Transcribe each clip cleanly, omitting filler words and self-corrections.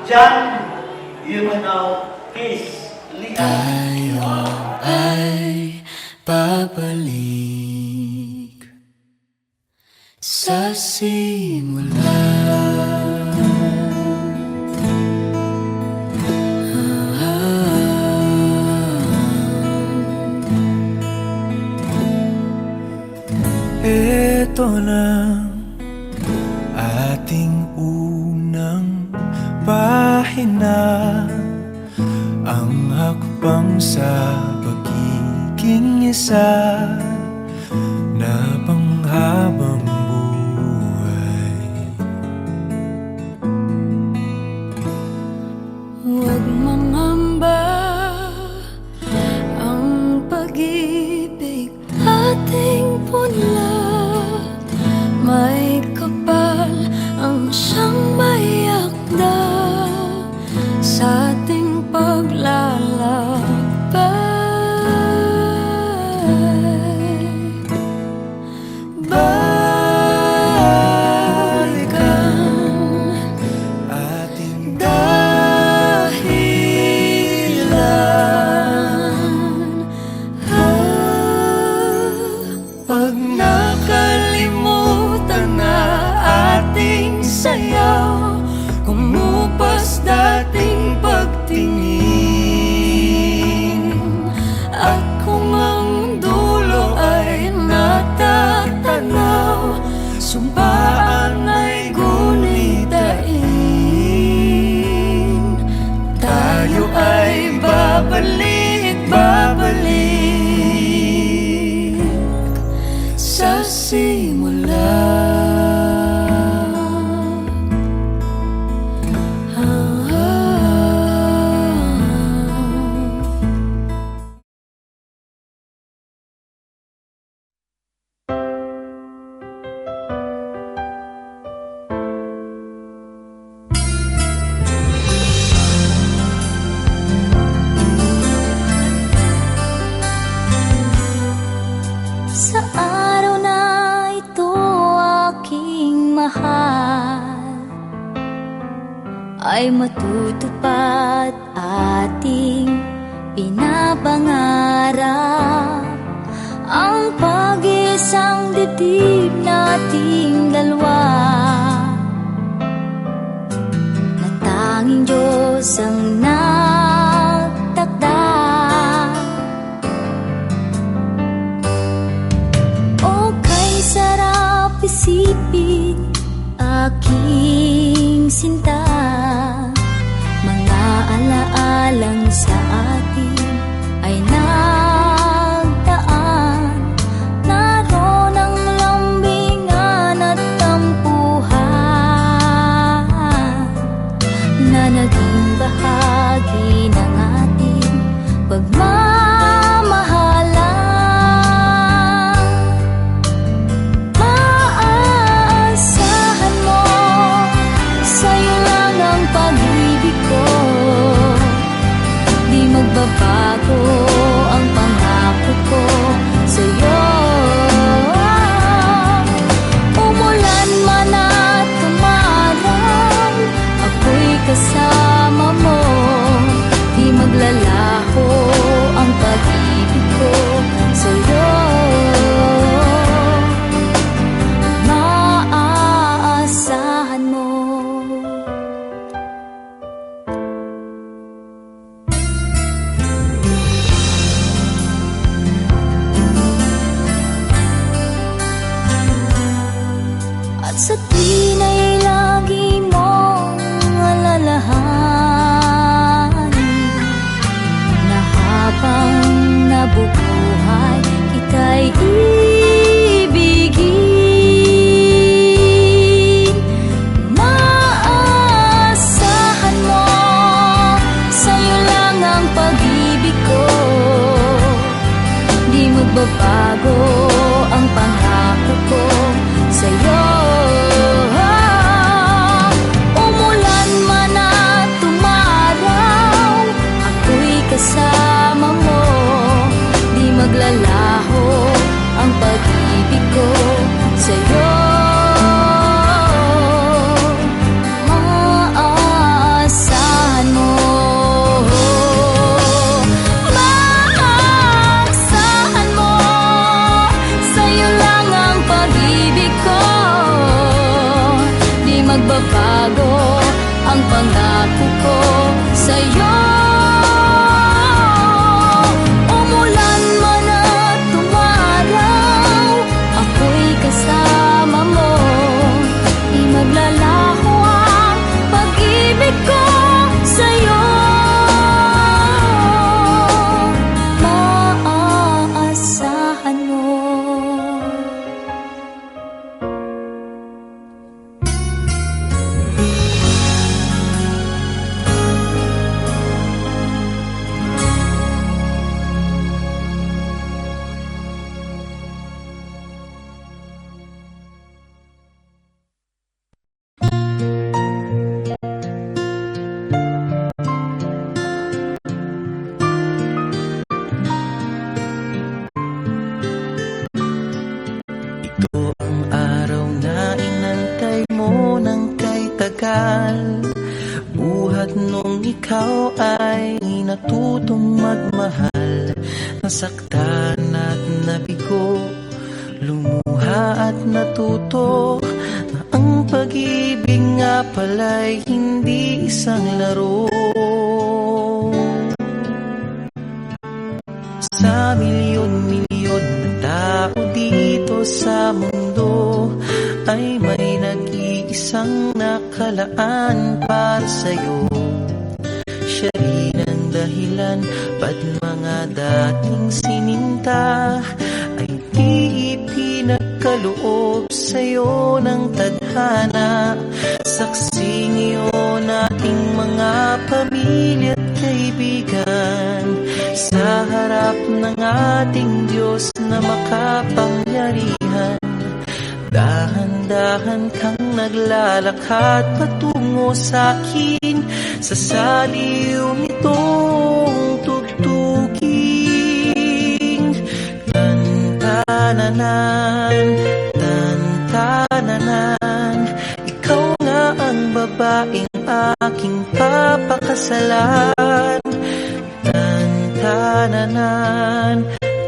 John Yumanaw Kiss Lian. Tayo ay babalik sa simula. Ito na ating unang pahina, ang hakbang sa pagiging isa na panghabang buhay. Huwag mangamba, ang pag-ibig ating punla. May kapal ang siyang mayakda sa ating paglalakbay. Balikan Ating dahilan, pag nakalimutan na ating sayaw, kumupas dating pagtingin, at kung ang dulo ay natatanaw, sumpaan ay gunitain. Tayo ay babalik, babalik sa simula. sa araw na ito aking mahal, ay matutupad ating pinapangarap, ang pag-isang dibdib nating dalawa, na tanging Diyos ang nagtakda. O kay sarap isipin aking sinta, mga alaalang sa atin ay nagdaan, naroon ang lambingan at tampuhan, na naging bahagi ng ating pagmamahalan. Maaasahan mo, sa'yo lang ang pag-ibig ko, di magbabago ang pangako ko sa'yo. Umulan man at umaraw, ako'y kasama mo, di maglalaho ang pag-ibig ko sa'yo. Maaasahan mo. magbabago ang pangako ko sa'yo. Umulan man at tumaraw, ako'y kasama mo. Di maglalaho ang pag-ibig ko sa'yo. Maaasahan mo. Ito ang araw na inantay mo ng kay tagal. Buhat nung ikaw ay natutong magmahal. Nasaktan at nabigo, lumuha at natuto na ang pag-ibig nga pala'y hindi isang laro. Sa milyon-milyon na tao dito sa mundo ay may nag-iisang nakalaan para sa'yo. Siya rin ang dahilan ba't mga dating sininta ay di ipinagkaloob sa'yo ng tadhana. Saksi ngayon ating mga pamilya at kaibigan sa harap ng ating Diyos na makapangyarihan. Dahan-dahan kang naglalakad patungo sa akin, sa saliw nitong tugtuging. Tantananan, tantananan, ikaw nga ang babaeng aking papakasalan. Tantananan,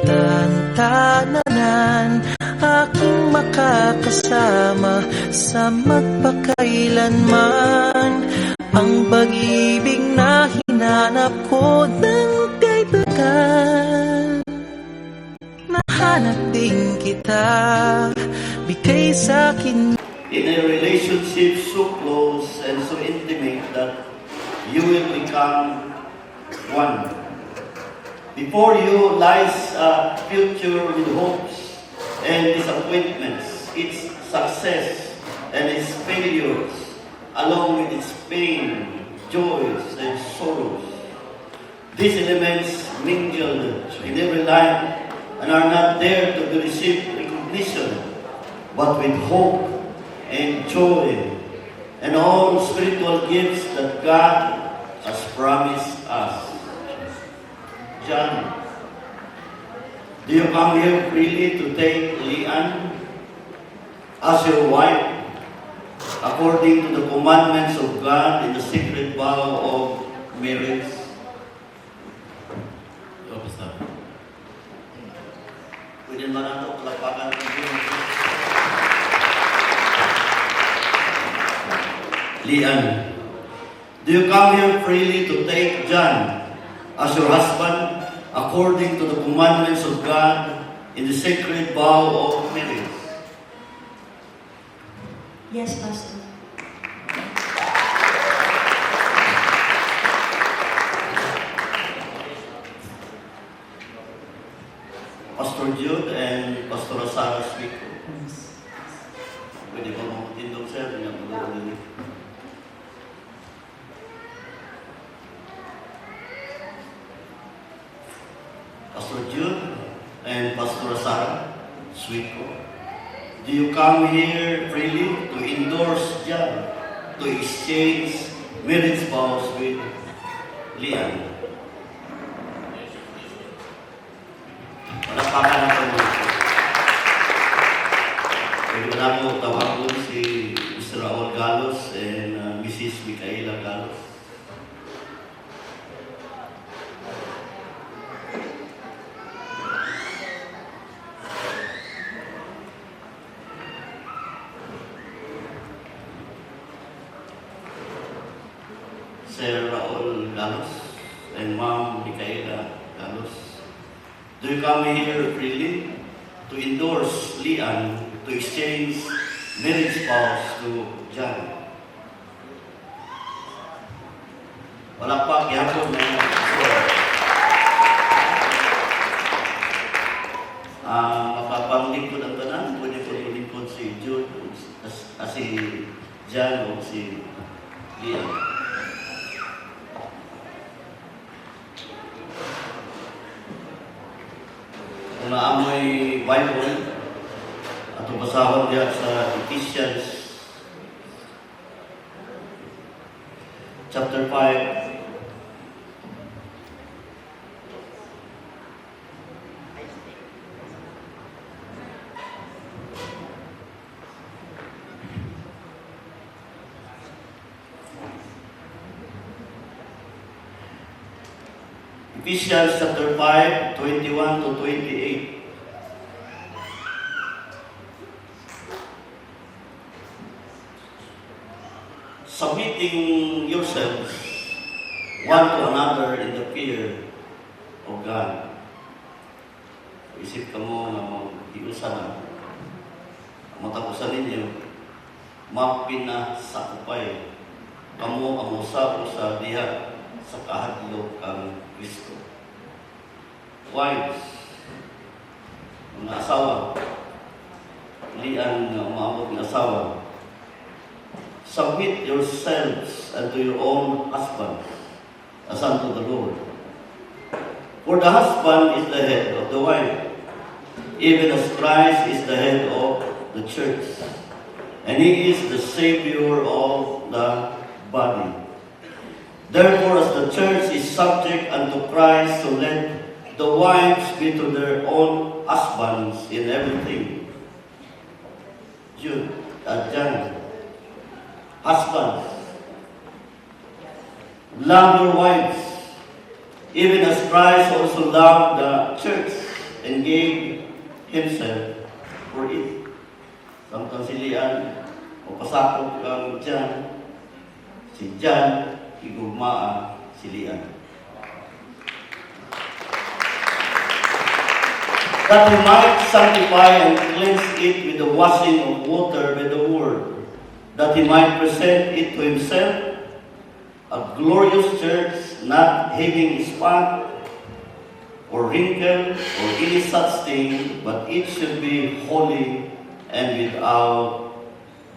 tantananan, aking makakasama sa magpakailanman. Ang pag-ibig na hinanap ko ng kay tagal. Nahanap din kita, bigay sa'kin. In a relationship so close and so intimate that you will become one. Before you lies a future with hopes and disappointments, its success and its failures, along with its pain, joys, and sorrows. These elements mingle in every life and are not there to be received recognition, but with hope and joy and all spiritual gifts that God has promised us. John, do you come here freely to take Leanne as your wife according to the commandments of God in the sacred vow of marriage? Pwede ba natin palapakan ng Diyos? Leanne, do you come here freely to take John as your husband according to the commandments of God in the sacred vow of marriage? Yes, Pastor. Pastor Jude and Pastor Sarah Smith. Pwede ba makatindog, sir? Pastor Jude and Pastor Sarah Sweetco, do you come here freely to endorse John to exchange marriage vows with Leanne? Palapakan natin mo. Pwede ba na po tawagin si Mr. Raul Galos and Mrs. Micaela Galos? Sir Raul Galos and Ma'am Micaela Galos. Do you come here freely to endorse Lian to exchange marriage vows to John? Wala pa, kihapon na yun. Mapapanglingkod ang tanan, pwede po lingkod si Jude, si John o si Lian. Kung naamoy Bible, at basahon diya sa Ephesians chapter 5. Ephesians chapter 5, 21 to 28. Submitting yourselves one to another in the fear of God. Isip ka mo na mag-iusan na. Matapusan ninyo, mapinasakupay. Kamu ang usa-usa diha sa kahadlok kang Kristo. Wives, mga asawa, lian na umabot ng asawa, submit yourselves unto your own husbands as unto the Lord. For the husband is the head of the wife, even as Christ is the head of the church, and he is the Savior of the body. Therefore, as the church is subject unto Christ, so let the wives be to their own husbands in everything. Jude, John, husbands, love your wives, even as Christ also loved the church and gave himself for it. Samtang si Lian, o pasakot kang John, si John, igugmaan si Lian. That he might sanctify and cleanse it with the washing of water by the word, that he might present it to himself a glorious church, not having spot or wrinkle or any such thing, but it should be holy and without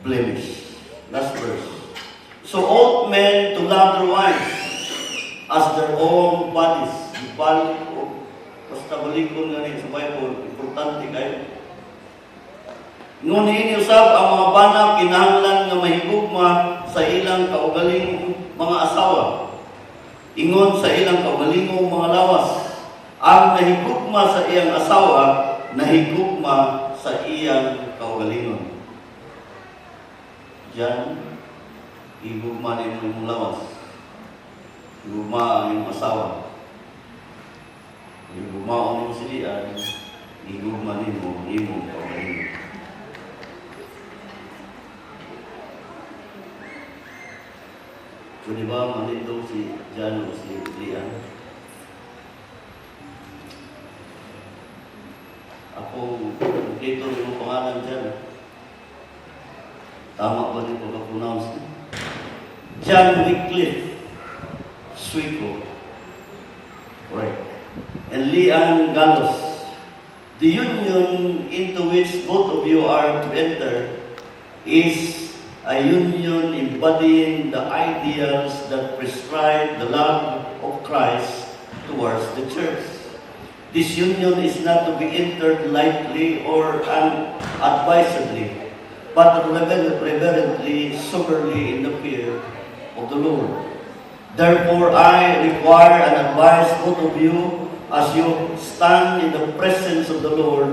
blemish. Last verse. So ought men to love their wives as their own bodies. Ibalik ko, basta balikon nga rin sa Bible, importante kayo. Ngunit usab ang mga bana kinahanglan nga mahigugma sa ilang kaugaling mga asawa. Ingon sa ilang kaugalingong mga lawas. Ang nahigugma sa iyang asawa, nahigugma sa iyang kaugalingon. Diyan, higugma din yung lawas. Higugma ang iyong asawa. Higugma ang iyong silian, higugma din mo iyong kaugalingon. So, di ba, manito si John o si Lian? Ako, dito yung pangalan dyan. Tama ba din pagka-pronounce? John Wycliffe Suico. Correct. And Lian Galos. The union into which both of you are to enter is a union embodying the ideals that prescribe the love of Christ towards the church. This union is not to be entered lightly or unadvisedly, but reverently, soberly in the fear of the Lord. Therefore, I require and advise both of you as you stand in the presence of the Lord,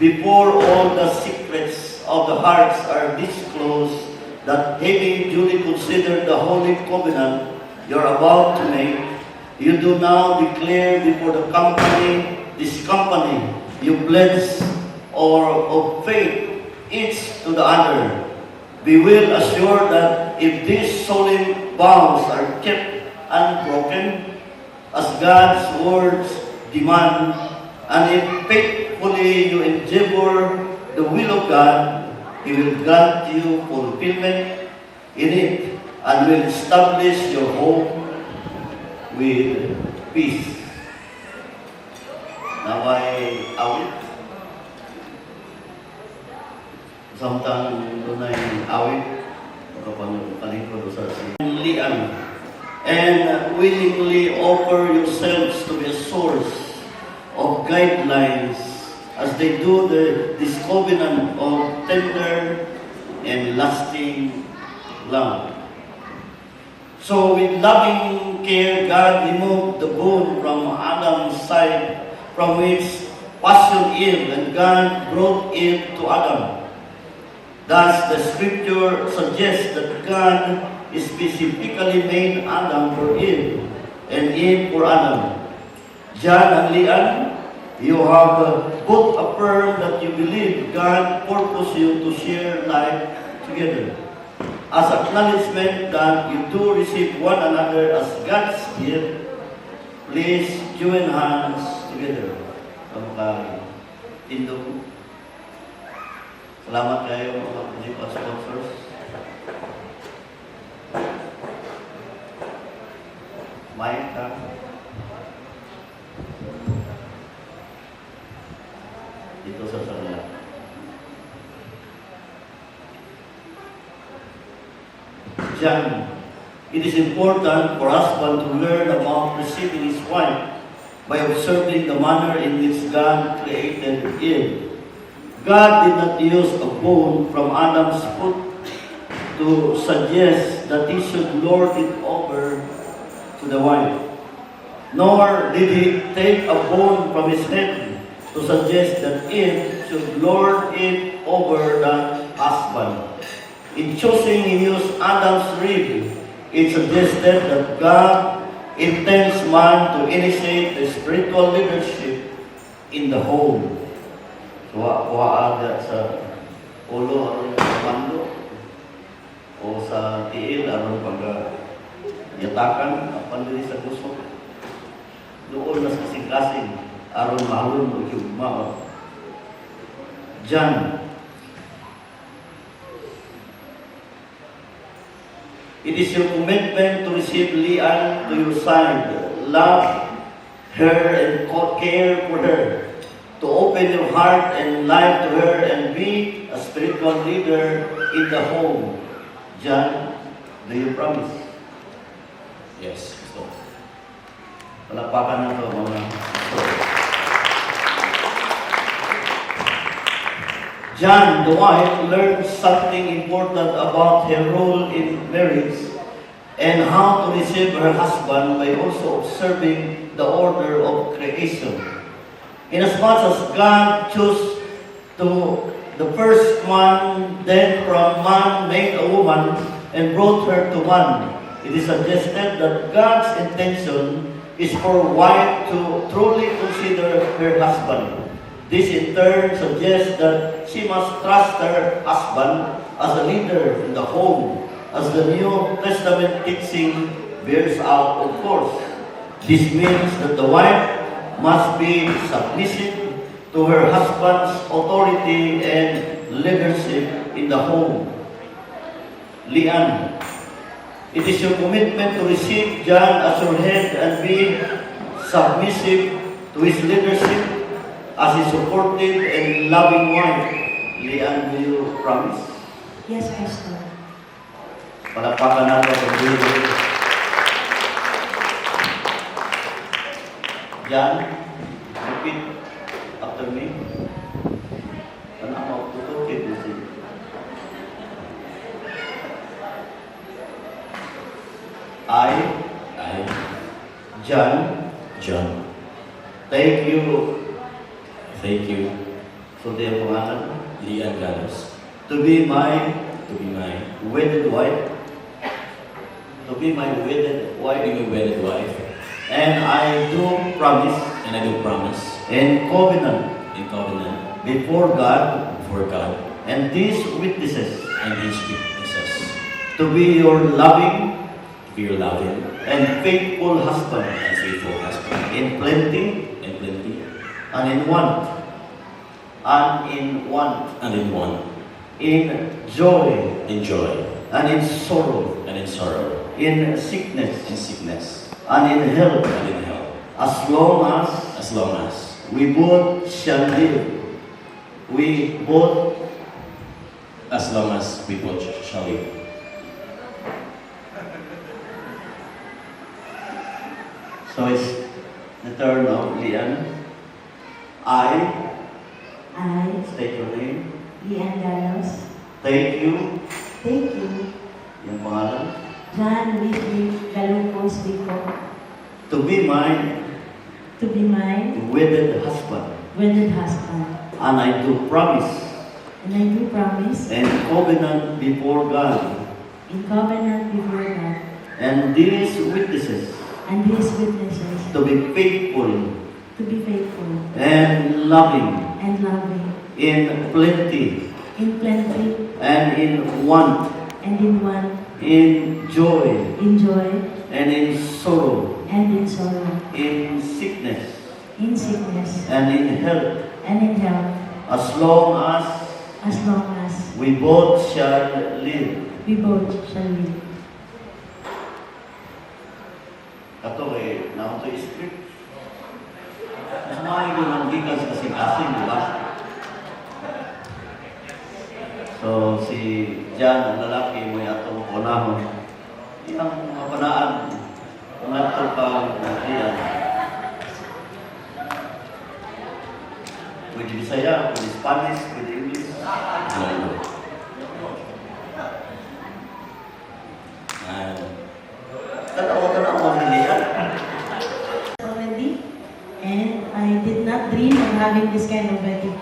before all the secrets of the hearts are disclosed, that having duly considered the holy covenant you are about to make, you do now declare before the company, this company, you pledge or of faith each to the other. Be well assured that if these solemn vows are kept unbroken, as God's words demand, and if faithfully you endeavor the will of God, He will grant you fulfillment in it and will establish your home with peace. Na may awit. Samtang doon ay awit, kapag ko sa lian, and willingly offer yourselves to be a source of guidelines as they do this covenant of tender and lasting love. So with loving care, God removed the bone from Adam's side, from which fashioned Eve, and God brought Eve to Adam. Thus, the scripture suggests that God specifically made Adam for Eve, and Eve for Adam. John and Leanne, you have both affirmed that you believe God purposed you to share life together. As acknowledgement that you do receive one another as God's gift, please join hands together. Tindog. Salamat kayo mga principal sponsors. Mike, dito sa sarila. John, it is important for husband to learn about receiving his wife by observing the manner in which God created Eve. God did not use a bone from Adam's foot to suggest that he should lord it over to the wife, nor did he take a bone from his head to suggest that Eve should lord it over the husband. In choosing he used Adam's rib, it suggested that God intends man to initiate the spiritual leadership in the home. So, aga sa ulo aron mando o sa tiil aron yatakan apan diri sa gusto. Doon mas kasing-kasing aron mahalon o higugma. John, it is your commitment to receive Leanne to your side, love her and care for her, to open your heart and life to her and be a spiritual leader in the home. John, do you promise? Yes, gusto. Palapakan na ito, mga John, the wife, learned something important about her role in marriage and how to receive her husband by also observing the order of creation. Inasmuch as God chose the first man, then from man made a woman and brought her to man, it is suggested that God's intention is for a wife to truly consider her husband. This in turn suggests that she must trust her husband as a leader in the home, as the New Testament teaching bears out, of course. This means that the wife must be submissive to her husband's authority and leadership in the home. Leanne, it is your commitment to receive John as your head and be submissive to his leadership as a supportive and loving wife. Leanne, do you promise? Yes, Pastor. Palakpakan natin ang pag-ibig. John, repeat after me. Ano ang maututukin mo siya? I, John, thank you. Thank you, So their pangalan, Leanne Galos, to be my to be my wedded wife, to be my wedded wife, wedded wife, and I do promise and I do promise and covenant in covenant before God before God and these witnesses and these witnesses to be your loving, fear loving, and faithful husband, and faithful husband, in plenty in plenty, and in want, and in want, and in want, in joy in joy, and in sorrow, and in sorrow, in sickness in sickness, and in health, and in health, as long as we both shall live. We both as long as we both shall live. So it's the turn of Lian. I I, state your name. Lian Danos, Thank you. thank you, Yung pangalan. John Wesley Galungos Bico, To be my to be my wedded husband. wedded husband. And I do promise And I do promise, and covenant before God in covenant before God and these witnesses and these witnesses, to be faithful to be faithful and loving and loving in plenty in plenty and in want, and in want, in joy in joy and in sorrow, and in sorrow, in sickness in sickness and in health, and in health, as long as we both shall live. we both shall live. Kato kay naon to script. Samahin ko ng gikan sa kasing-kasing, di ba? So, si Jan, ang lalaki, may atong punahon. Iyang mga panaan, kung nato pa iyan. Pwede Bisaya, pwede Spanish, pwede English. Hello. And Tanawa nila yan. Already, and I did not dream of having this kind of wedding.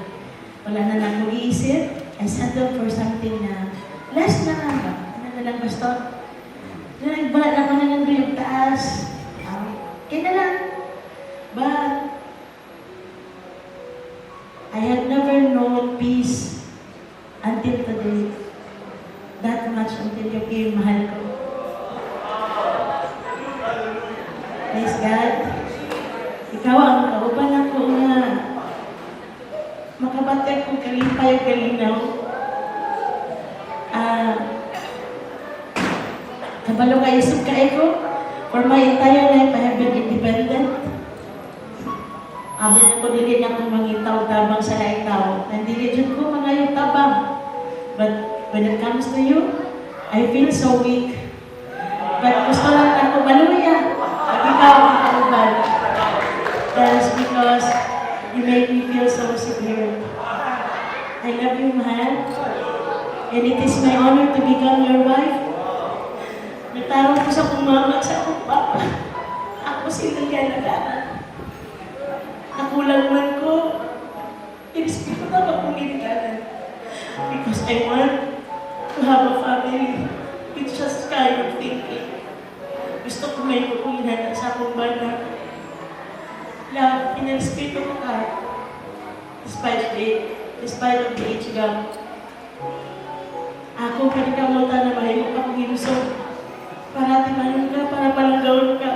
Wala na lang akong iisip. I settled for something na less na lang ba? Ano na lang gusto? Nagbala na ako na ng yung taas. Okay na lang. But, I had never known peace until today. That much until you came, mahal ko. Praise God. Ikaw ang kauban ako nga makabatag ko kalipay o kalinaw. Kabalo kayo sugkay ko. For my entire life, I have been independent. Abin ako dili na akong mangitaw tabang sa laitaw. Nandili dyan ko mga yung tabang. But when it comes to you, I feel so weak. But gusto lang ako maluya. Pag ikaw ang kauban. That is because you make me feel so secure. I love you, mahal. And it is my honor to become your wife. Nagtarong ko sa akong mama at sa akong papa. Ako silang ganaganan. Nakulang man ko. Inisipin na akong ginaganan. Because I want to have a family with just kind of thinking. Gusto ko may kukulinan sa akong bana. Love, inalispito ko ka. Despite of the age gap. Ako panikamutan na mahirap akong hinusog. Parati manong ka, para palanggaon ka.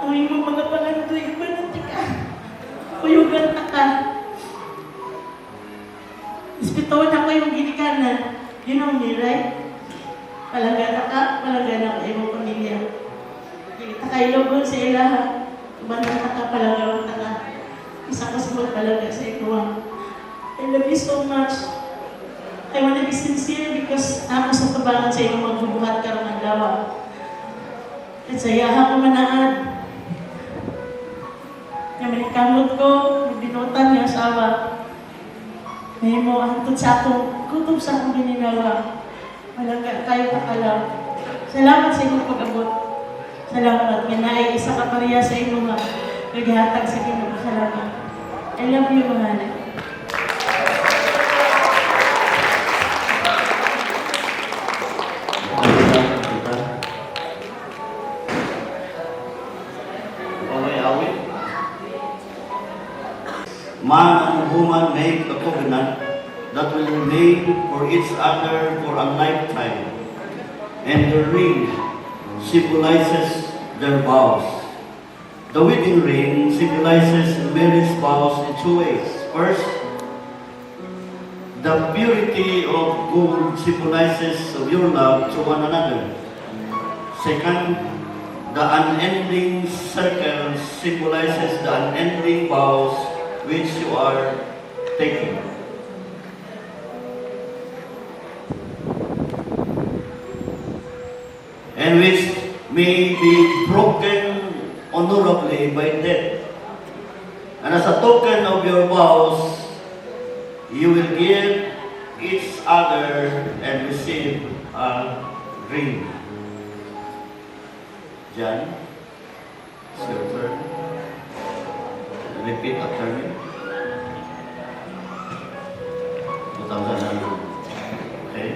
Ang iyong mga pangandoy, mananti ka. Kuyugan na ka. Ispitawan ako yung ginikanan. You know me, right? Palanggan ka, palanggan ako iyong pamilya. Kita kayo logon sa ilaha. Kumanan ka, palanggaon ka. Isa ko sa palangga sa ikuwang. I love you so much. I want to be sincere because ako sa kabangan sa iyong magbubuhat ka ng dawa. At sa iyaha ko manaan. Yung kamot ko, binutan niya asawa. May mo antod sa akong, kutob sa akong gininawa. Walang kayo kakalaw. Salamat sa inyong pag-abot. Salamat. Minay, isa ka pariya sa inyo nga. Naghihatag sa Ginoo. Salamat. I love you, mahal. Man and woman make a covenant that will remain for each other for a lifetime. And the ring symbolizes their vows. The wedding ring symbolizes marriage vows in two ways. First, the purity of gold symbolizes of your love to one another. Second, the unending circle symbolizes the unending vows which you are taking. And which may be broken honorably by death. And as a token of your vows, you will give each other and receive a ring. John, it's your turn. Repeat after me. 2009. Okay?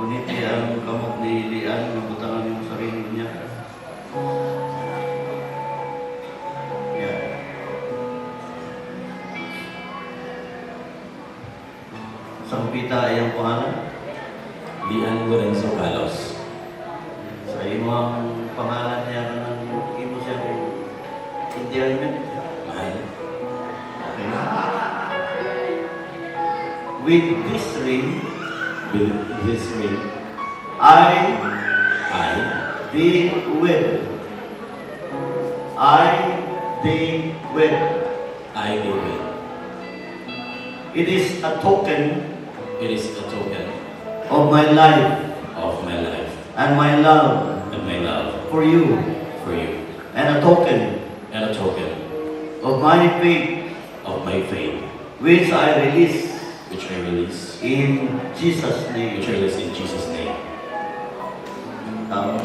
Ngunit ang kamot ni Lian, nabutangan yung sarili niya. Yeah. Sampita ay ang pangalan. Lian Lorenzo Carlos. Sa imo ang pangalan niya ng imo siya endearment. Mahal. Okay. With this ring, With this ring, I I thee wed. I thee wed. give it. It is a token It is a token of my life of my life and my love and my love for you, for you, and a token and a token of my faith of my faith, which I release which I release, in Jesus' which name. I release in Jesus' name. Tama.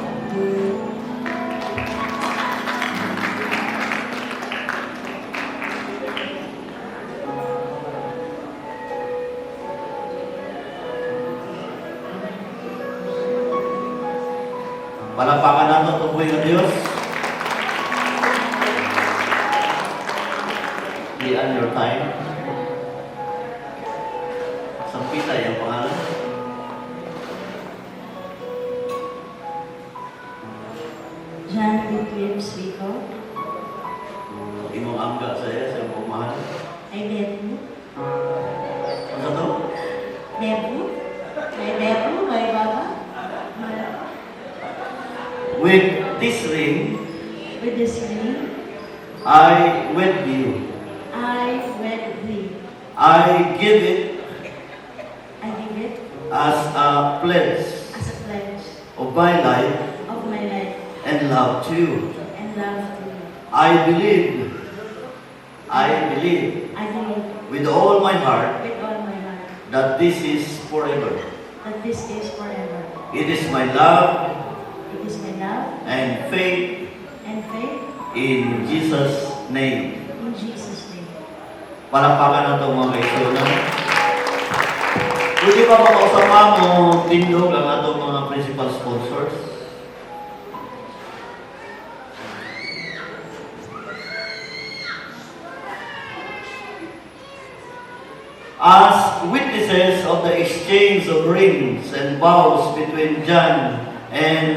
Palapakan natin ang tubuhin ng Diyos. Lian your time. Sampita yung pangalan. John Williams Rico. Imong angga sa iya, sa imong pagmahal. Ay Bebu. Ano sa to? Bebu. May Bebu, may Baba. With this ring, With this ring, I wed you. I wed thee. I give it I give it as a pledge as a pledge of my life of my life and love to you. and love to you. I believe I believe with all my heart with all my heart that this is forever. that this is forever. It is my love It is my love and faith and faith in Jesus' name. in Jesus' name. Palakpakan na ito mga kaisunan. Pwede ba makausama mo tindog ang atong mga principal sponsors? As witnesses of the exchange of rings and vows between John and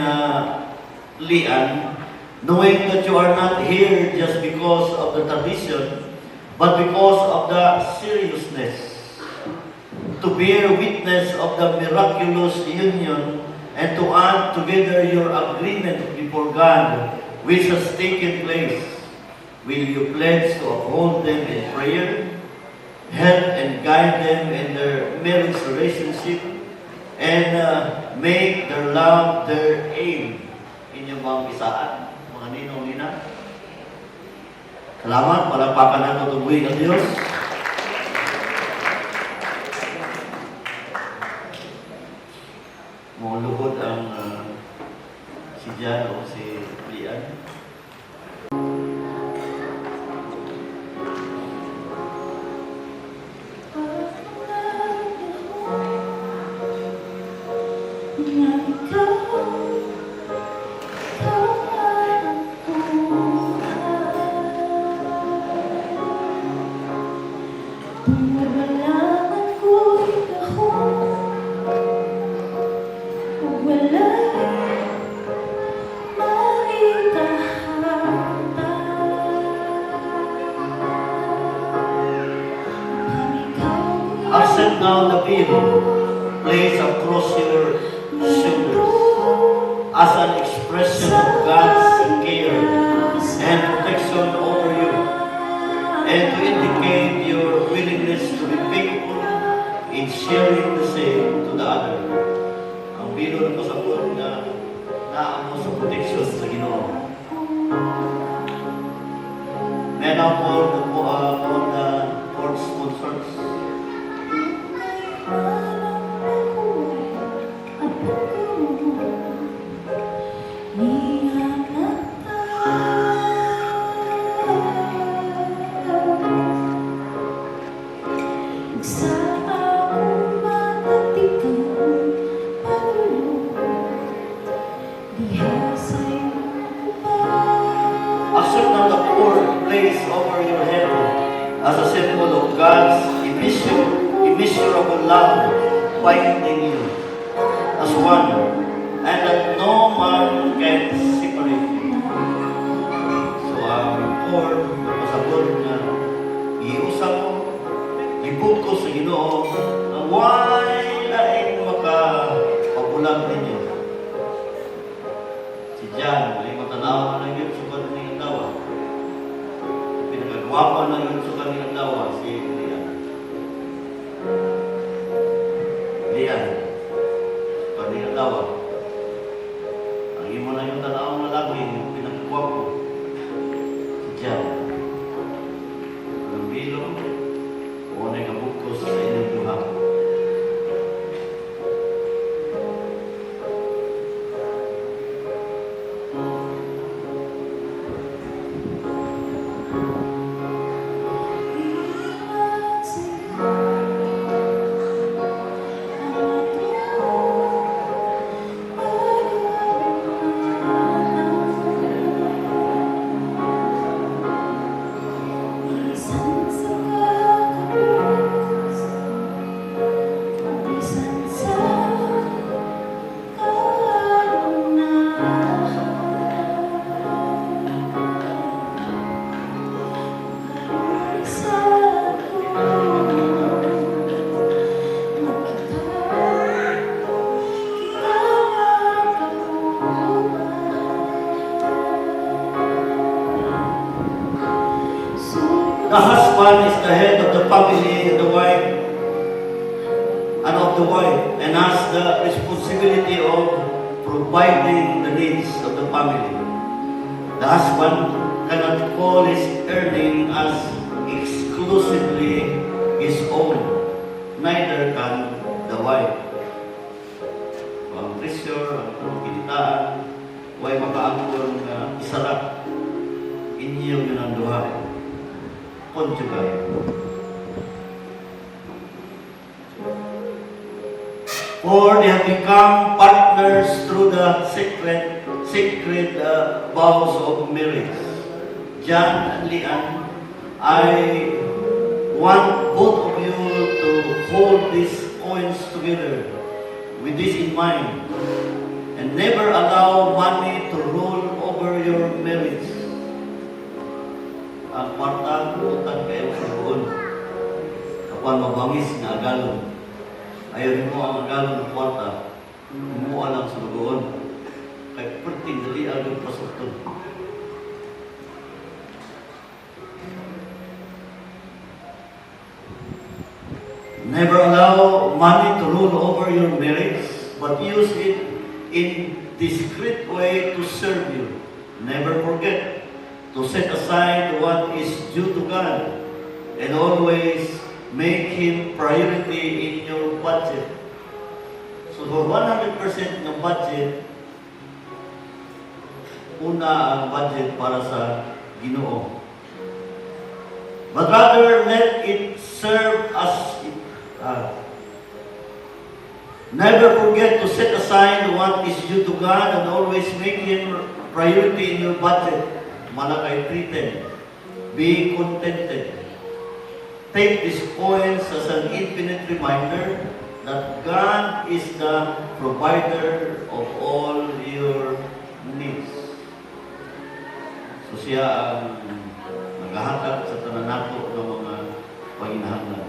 Lian, knowing that you are not here just because of the tradition, but because of the seriousness, to bear witness of the miraculous union and to add together your agreement before God, which has taken place, will you pledge to uphold them in prayer, help and guide them in their marriage relationship, and make their love their aim? Inyong mga pisaan, mga ninong-nina. Salamat, palapakan natin ang tubuhin ng Diyos. Mga lugod ang si Jan o si Lian. Malaman ko'y ako wala maitahata. Accept now the veil placed across your shoulders as an expression of God's care and protection over you, and to indicate your willingness to be faithful in sharing the same to the other. Ang bilo ng pasaport na naamo sa protection sa Ginoo. May now for the court sponsors. Accept now the cord placed over your head as a symbol of God's immeasurable love binding you as one, and that no man can separate you. So ang cord na pasabot na iusap mo, ibuko sa Ginoo na why laing makapabulag ninyo. Si John, ay matanawa na yun sa kanilang dawa. Pinagagwapa na yun sa kanilang dawa, si Lian. Lian, sa kanilang dawa. Ang imo na yung tanawang lalaki, yung pinagagwapo. Si John. Ang bilong, o na kabukos sa inyong duha. The husband is the head of the family, the wife, and has the responsibility of providing the needs of the family. The husband cannot call his earning as exclusively his own, neither can the wife. Ang pressure, ang kinitaan, way makaangkon na isarap, inyo yun ang duha. Conjugal. For they have become partners through the sacred vows of marriage. John and Lian, I want both of you to hold these coins together with this in mind, and never allow money to rule over your marriage. Ang kwarta, utang kayo sa doon. Kapag mabangis na agalon, ayaw mo ang agalon ng kwarta, umuha lang sa doon. Kaya perting dali ang pasukton. Never allow money to rule over your marriage, but use it in discreet way to serve you. Never forget to set aside what is due to God, and always make Him priority in your budget. So for 100% ng budget, una ang budget para sa Ginoo. But rather let it serve as never forget to set aside what is due to God, and always make Him priority in your budget. Malakay 3:10. Be contented. Take these points as an infinite reminder that God is the provider of all your needs. So siya ang naghahatag sa tanan nato ng mga panginahanglan.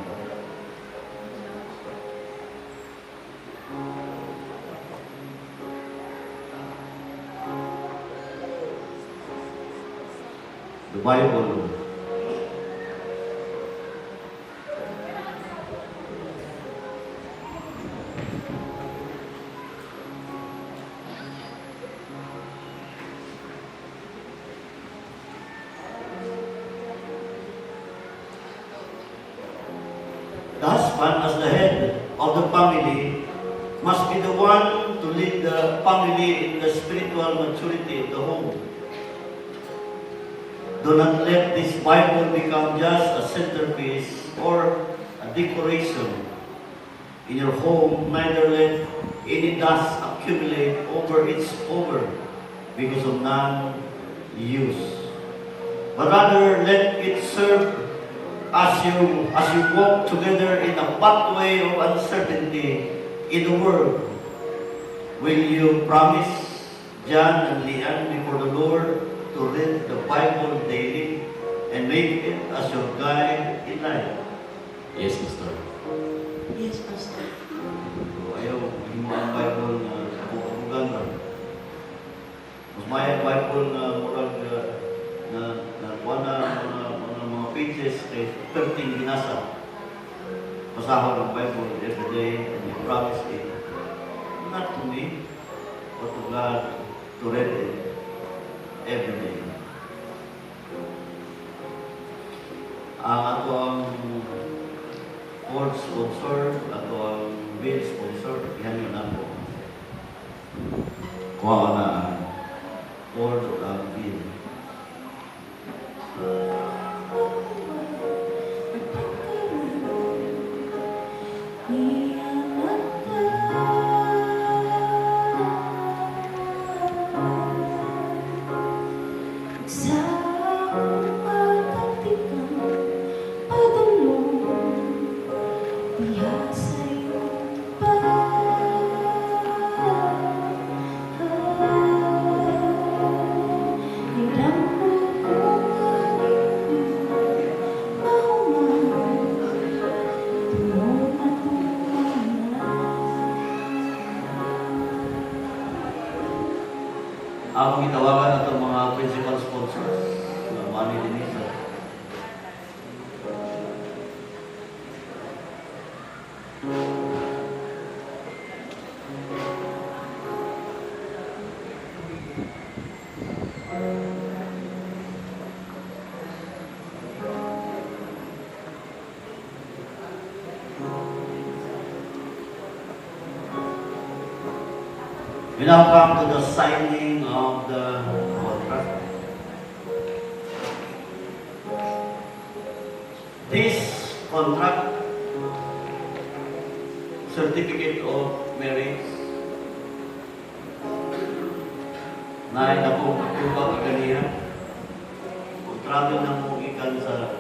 The Bible the husband, as the head of the family, must be the one to lead the family in the spiritual maturity of the home. Do not let this Bible become just a centerpiece or a decoration in your home. Neither let any dust accumulate over because of non-use. But rather let it serve as you walk together in a pathway of uncertainty in the world. Will you promise John and Leanne before the Lord to read the Bible daily and make it as your guide in life? Yes, Pastor. Yes, Pastor. So, ayaw, hindi mo ang Bible na bukan ba? Mas may Bible na murag na mga pages kay 13 binasa. Pasahod ang Bible every day and you promise it. Not to me, but to God to read it every day. Ang ato ang board sponsor, ato ang bill sponsor, yan yun ako. Kuha na ang board o ang bill. Ako gitawagan na mga principal sponsors na Manny Denisa. We now come to the signing of the contract. This contract, certificate of marriage, na ako tubag kaniya, kontrado na mo ikan sa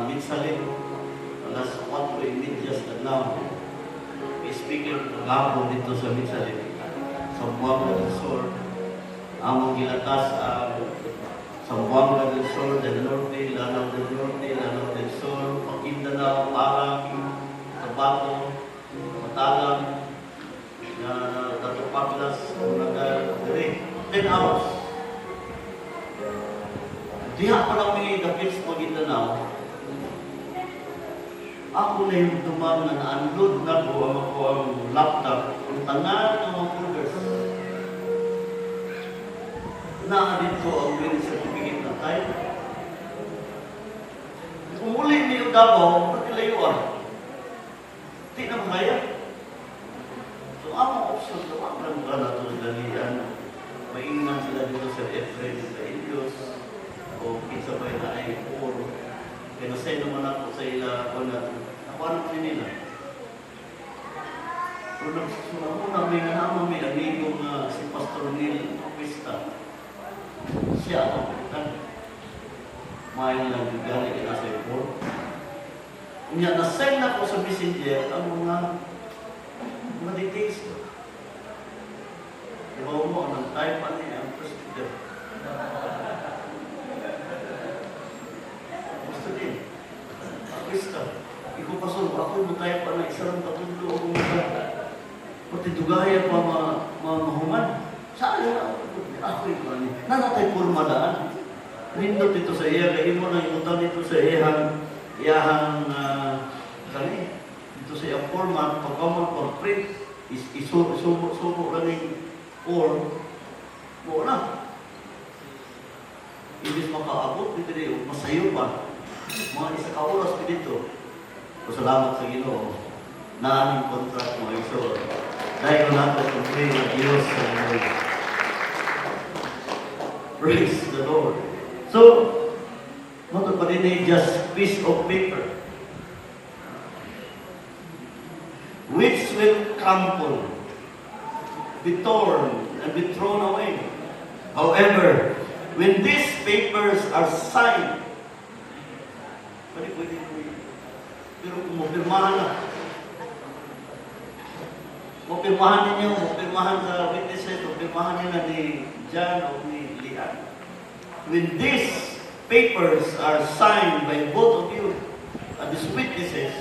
Mitsalit, alas 4:30 na now. Speaking ng hapon dito sa Mitsalit, sa Buanga del Sur, among gilatas sa Buanga del Sur, del Norte, Lanao del Norte, Lanao del Sur, Maguindanao, Parang, Tabaco, Matalang, Dato Paclas, Unaga, Dire, 10 hours. Diha pa lang may dapit sa Maguindanao. Ako na yung dumang na na-unload na ko ang laptop, ang tanan ng mga folders. Naanin ko ang wedding certificate na tayo. Kung muli niyo Davao, ba't nilayuan? Di na kaya. So, ang option, tawag ka na ito sa dalian. Maingan sila dito sa Efrain, sa Ilios, o kinsa ba na ay puro. Kaya nasay naman ako sa ila ko na nakuha nila. Pero nagsusunod may nga may amigo nga si Pastor Neil Pista. Siya ako. May lang galing na sa ipon. Unya, na-send na ko sa messenger ang mga details ko. Diba mo, nag-type pa niya ang procedure. Gusto din. Krista, ikaw pa solo, ako mag-type pa na isang katundo o mga pati dugaya pa mahuman. Saan yun ako ito niya? Nanatay purma daan. Nindot ito sa iya, kaya mo na inutan ito sa iyahang kani. Ito sa iyang format, pagkaman for print, isubo lang yung form, mo na. Ibig makaabot, dito rin, masayo pa. Mga isa ka oras ko dito. Salamat sa Ginoo na aming contract mo. So, dahil ko natin kung pray na Diyos sa Lord. Praise the Lord. So, not pa rin just piece of paper which will crumple, be torn, and be thrown away. However, when these papers are signed, pwede, pero kung mapirmahan na, mapirmahan ninyo, mapirmahan sa witnesses, mapirmahan nyo na ni John o ni Lian. When these papers are signed by both of you, these witnesses,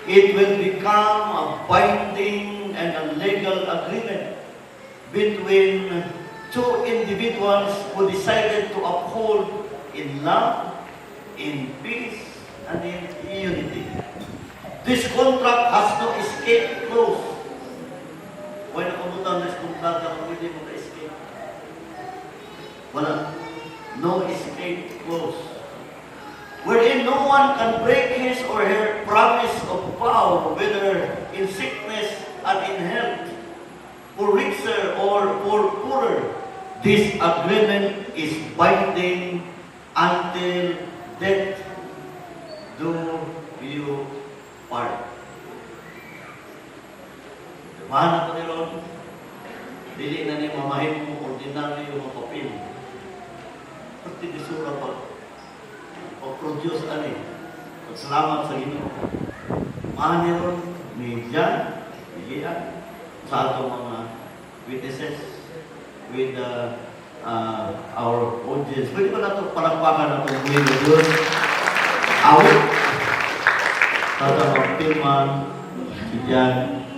it will become a binding and a legal agreement between two individuals who decided to uphold in love, in peace, and in unity. This contract has no escape clause. Why nakabutan this contract na hindi mo ka-escape? Wala. No escape clause. Wherein no one can break his or her promise of vow, whether in sickness and in health, for richer or for poorer. This agreement is binding until death do you part. Mahal ko ni Ron, dili na niya mamahim mo ordinaryo yung mga papel. Pati disura pa. O-produce ani. Salamat sa Ginoo. Mahal ni Ron, ni Jan, ni Lian, sa atong mga witnesses with our audience. Pwede ba natin palakpakan na itong mga Diyos? Awit. Tata magpilman, si Jan,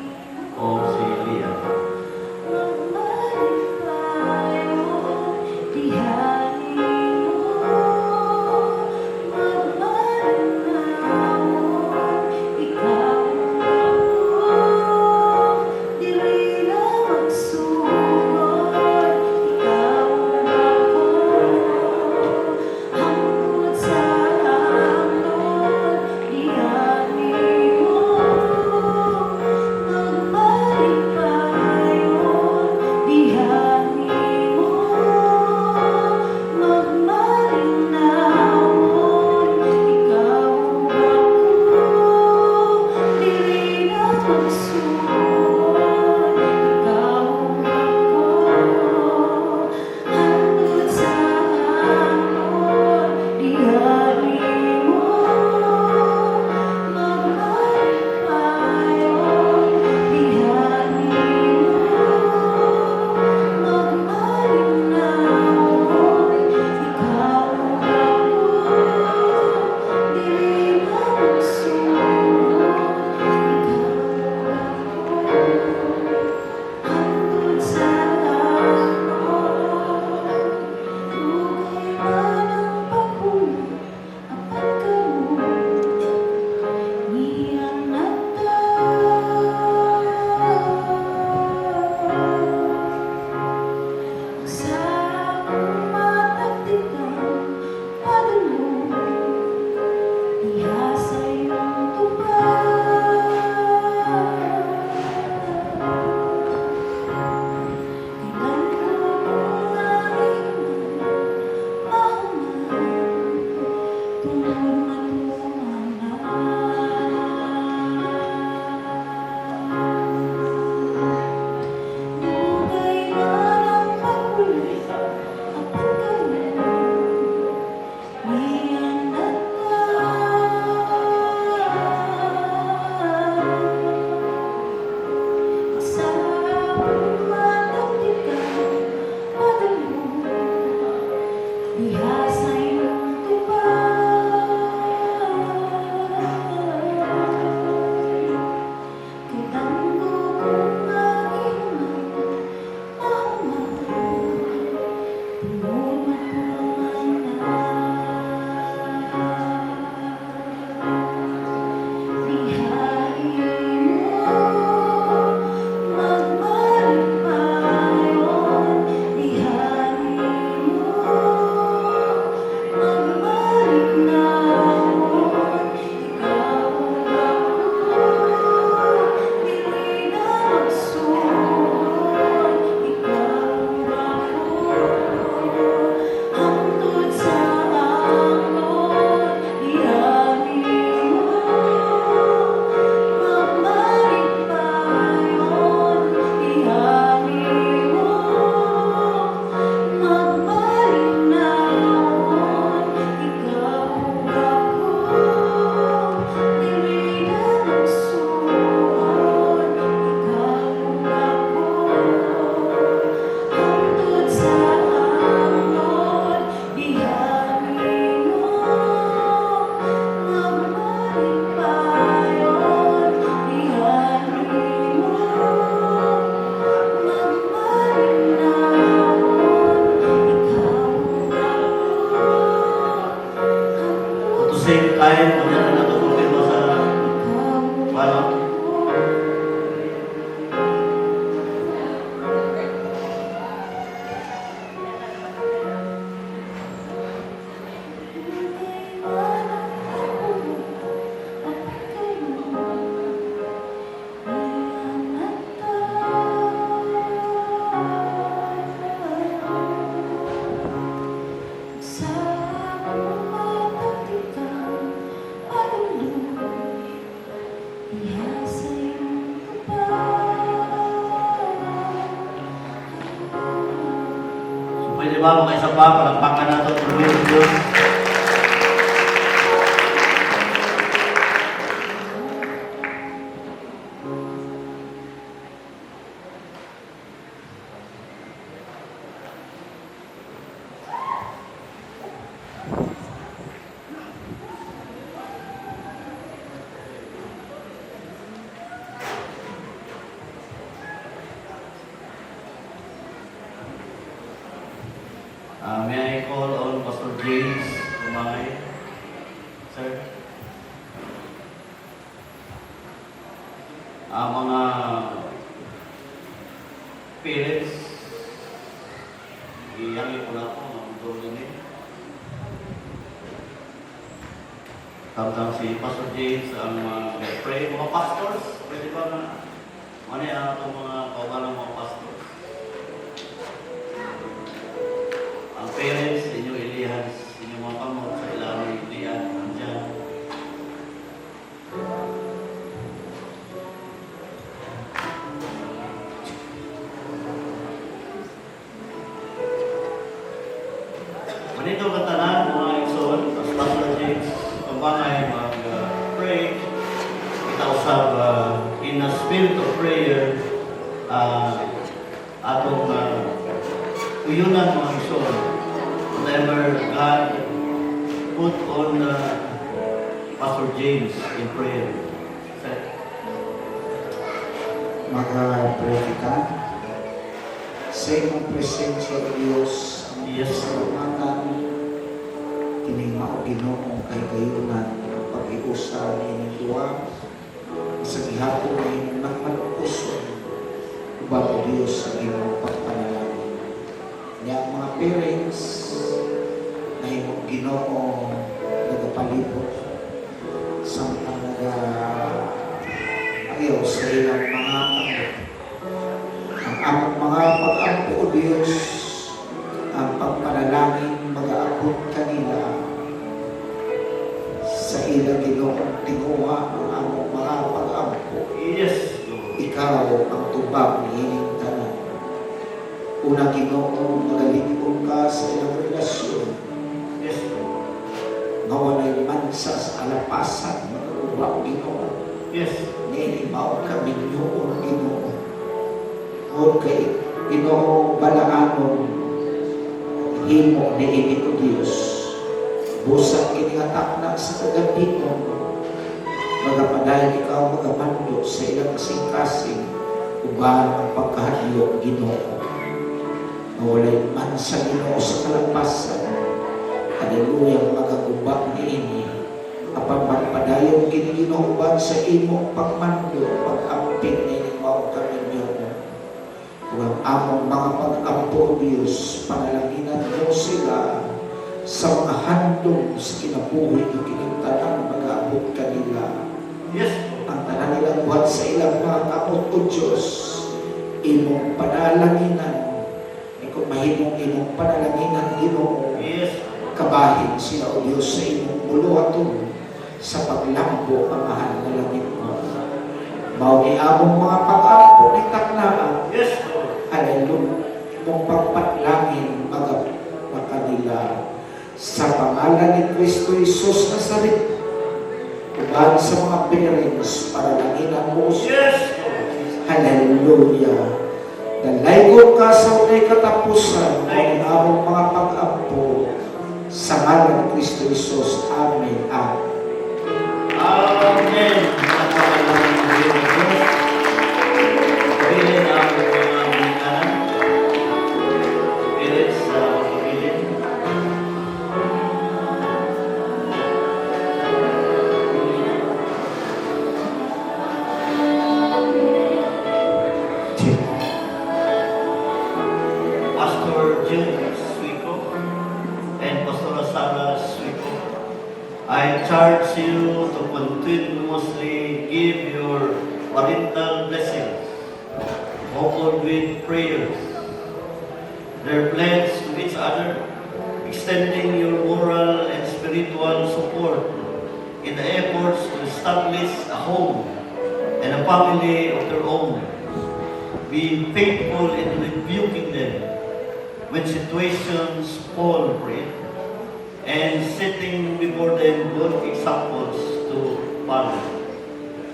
o si Lian. Pwede ba mga isa pa, palakpakan natin ang Panginoon ng Diyos. May I call on Pastor James Umangay? Sir? Mga parents, iyangi ko na po ang tulong niyo. Tamang si Pastor James ang pray mga pastors. Pwede ba na? Ano yan itong mga kauban ng mga pastors? Ang parents, inyong ilihan, inyong mga kamot sa ilalim ilihan, andyan. Manito ka tanan, mga igsoon, as Pastor James, pambangay, mag-pray, itausap in a spirit of prayer, atong uyunan mga igsoon, whatever God put on Pastor James in prayer. Mag-pray kita sa imong presensya o Diyos ang Yes. salamatan kining mao Ginoo kay kayunan ang pag-iusa ni duwa sa gihapon ni nagmanukuson ubab o Diyos sa imong pagpanalangin. Niya ang mga parents na imong Ginoo nagapalibot samtang ayaw sa ilang mga ang among mga pag-ampo o Diyos ang pagpanalangin mag-aabot kanila sa ilang Ginoong tinguha ang among mga pag-ampo. Yes, Lord. Ikaw ang tubag ni ining tanan. Una Ginoo, magaling ka sa ilang relasyon. Yes, Lord. Mawalay mansa sa alapasan, mag-ubang Ginoo. Yes. Ninibaw kami noon Ginoo. O kay Ginoo balaanon himo ni ini o Diyos. Busang inihatak na sa kagabinon. Magapadayon ikaw magamando sa ilang kasing-kasing uban ang pagkahadlok Ginoo. Mawalay man sa Ginoo sa kalampasan. Hallelujah, magagubak ni ini. Apan magpadayon kini Ginoo uban sa imong pagmando, pag-amping ni mao kami Ginoo. Kung ang among mga pag-ampo o Diyos, panalanginan mo sila sa mga handong sa kinabuhi o kinagtanang mag-aabot kanila. Yes. Ang tanan nilang buhat sa ilang mga kamot o Diyos, imong panalanginan. E kung mahimong imong panalanginan, Ginoo, Yes. kabahin sila o Diyos sa imong buluhaton sa paglambo ang mahal na langit mo. Mao ni among mga pag-ampo ni taknaan. Yes, Lord. Hallelujah. Imong pagpatlangin mga kanila sa pangalan ni Kristo Jesus Nazaret. Uban sa mga parents para langinan mo. Yes, Lord. Hallelujah. Dalaygo ka sa unay katapusan ng among mga pag-ampo sa ngalan ni Kristo Jesus. Amen. Amen. Amen. Pagpapilin ang mga bingkanan. Pilit sa pagpapilin. Pastor Jill Suico and Pastor Sara Suico, I charge you to continuously give your parental blessings, coupled with prayers. Their pledge to each other, extending your moral and spiritual support in the efforts to establish a home and a family of their own. Be faithful in rebuking them when situations call for it, and setting before them good examples to follow.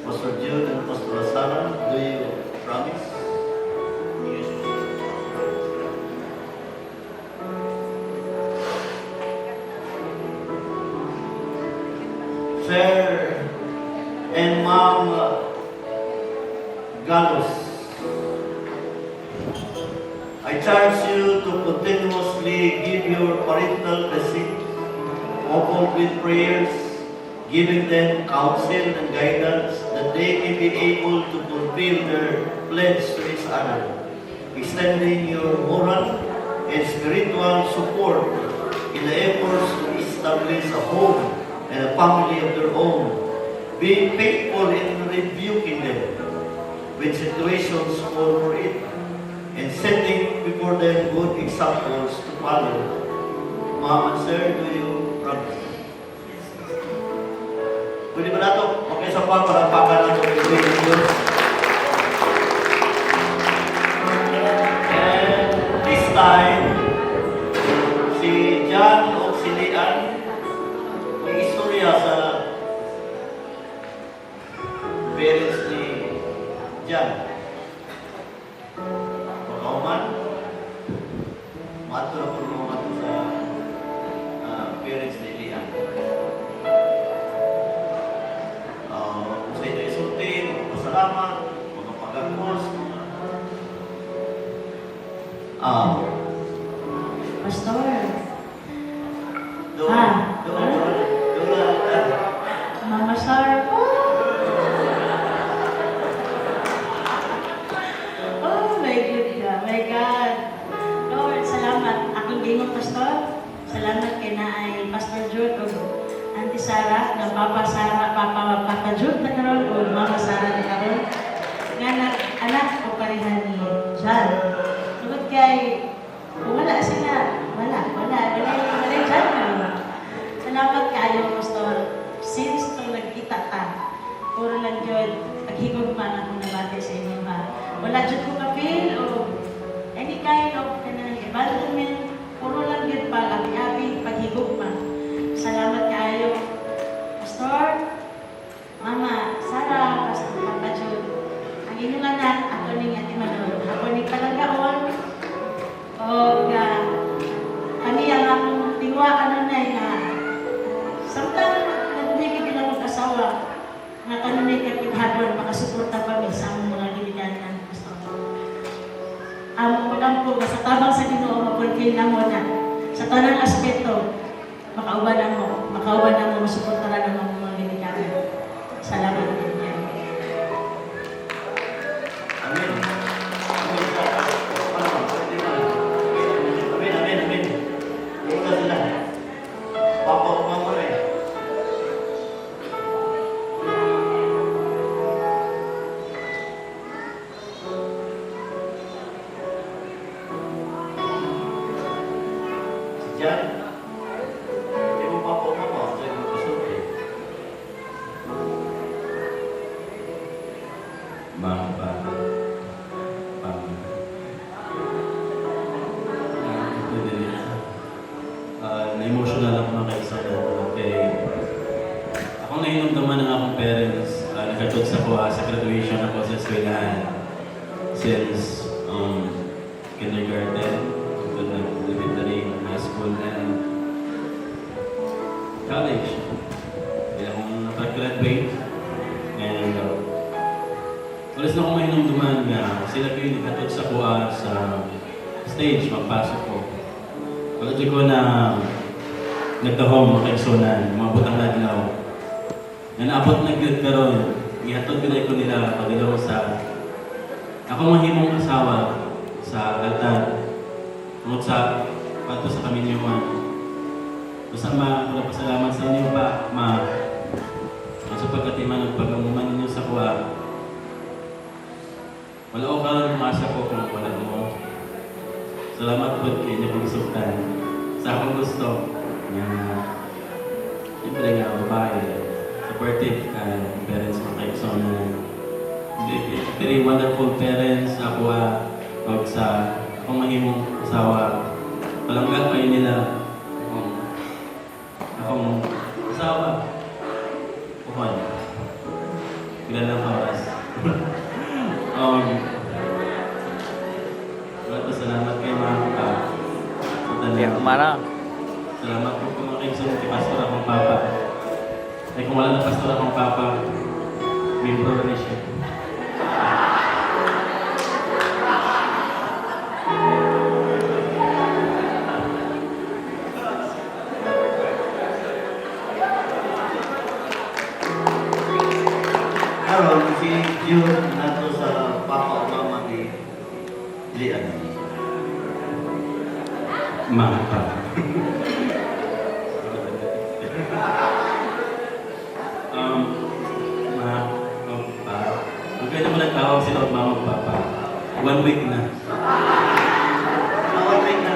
Pastor Jude and Pastor Sarah, do you promise? Yes. Sir and Ma'am Galos, I charge you to continuously give your parental blessing, coupled with prayers, giving them counsel and guidance that they may be able to fulfill their pledge to each other, extending your moral and spiritual support in the efforts to establish a home and a family of their own, being faithful in rebuking them when situations call for it, and setting before them good examples to follow. Ma'am and sir, do you promise? Pwede ba nato? Okay sa pa, parapakan nato ng Diyos. And this time, si John o si Lian, may istorya sa parents ni John. Pagkauman, mato na po naman sa parents ni Lian. Kung sa inyo isulti, magpasalamat, mga pag-agmos, Pastor, doon, Mama Sar, oh my God, my God. Lord, salamat. Akong gingon, Pastor. Salamat kay na ay Pastor Jude o Auntie Sarah, na Papa Sarah, Papa Jude na karon o Mama Sarah na karon. Nga anak o parehan ni John. Tugod kay, kung wala sila, wala John na. Salamat kayo, Pastor. Since nung nagkita ta, puro lang yun, paghigog man ako nabati sa inyo ha. Wala dyan ko ka-feel o any kind of environment, puro lang yun pa, labi-abi, paghigog man. Salamat kayo, Pastor, Mama, Sarah, Pastor Papa Jude. Ang inyong anak, ako ni Ate Manolo, ako ni Kalagaon, o kami ang akong tingwaan na samtang nagdibig lang ang asawa, nga kanunay kapitahadon, makasuporta kami sa among mga giliganan, Pastor. Ang magampo, sa tabang sa Ginoo, mapulfil na mo na. Sa tanang aspeto, makauban na mo, masuportaran na mo mga giliganan. Salamat din yan. Amen. Amen. Ito sila. Papa o mama rin. Si Jan, hindi mo papa o mama, hindi mo kasulti. Mama. Na-emotional ako mga kaisang kay ako nainomdaman ng akong parents. Nagkatod sa ko sa graduation ako sa eskwelahan since kindergarten to the elementary, high school, and college. Kaya akong napag-graduate and walas na akong mainomdaman nga sila ko yung nagkatod sa kuha sa stage, magpasok ko. Wala ko na nagkahong mga kaigsunan, mga butang ladlaw. Na naabot na good karon, ihatod ko na ko nila pagdalaw sa ako mahimong asawa sa altar. Tungod sa pato sa kaminyuman. Basta pasalamat sa inyo pa, ma. Sa pagkatiman ng pagamuman ninyo sa kuha. Wala ko karon umasa ko kung wala mo. Salamat po kayo niyo pagsukan. Sa akong gusto, siyempre nga babae, supportive parents mga kaigsunan. Very wonderful parents ako o sa akong mahimong asawa. palanggan kayo nila akong asawa. Kuhan. Ilan ng oras. Salamat kay mga ka. Salamat po kung makiksunod kay pastor akong papa. Ay kung wala na pastor akong papa, membro na siya. Karon si Jude nato sa papa o mama ni Lian. Mga pa. Magkaya naman nagtawag sila at mama at papa. 1 week na. Nawaway na.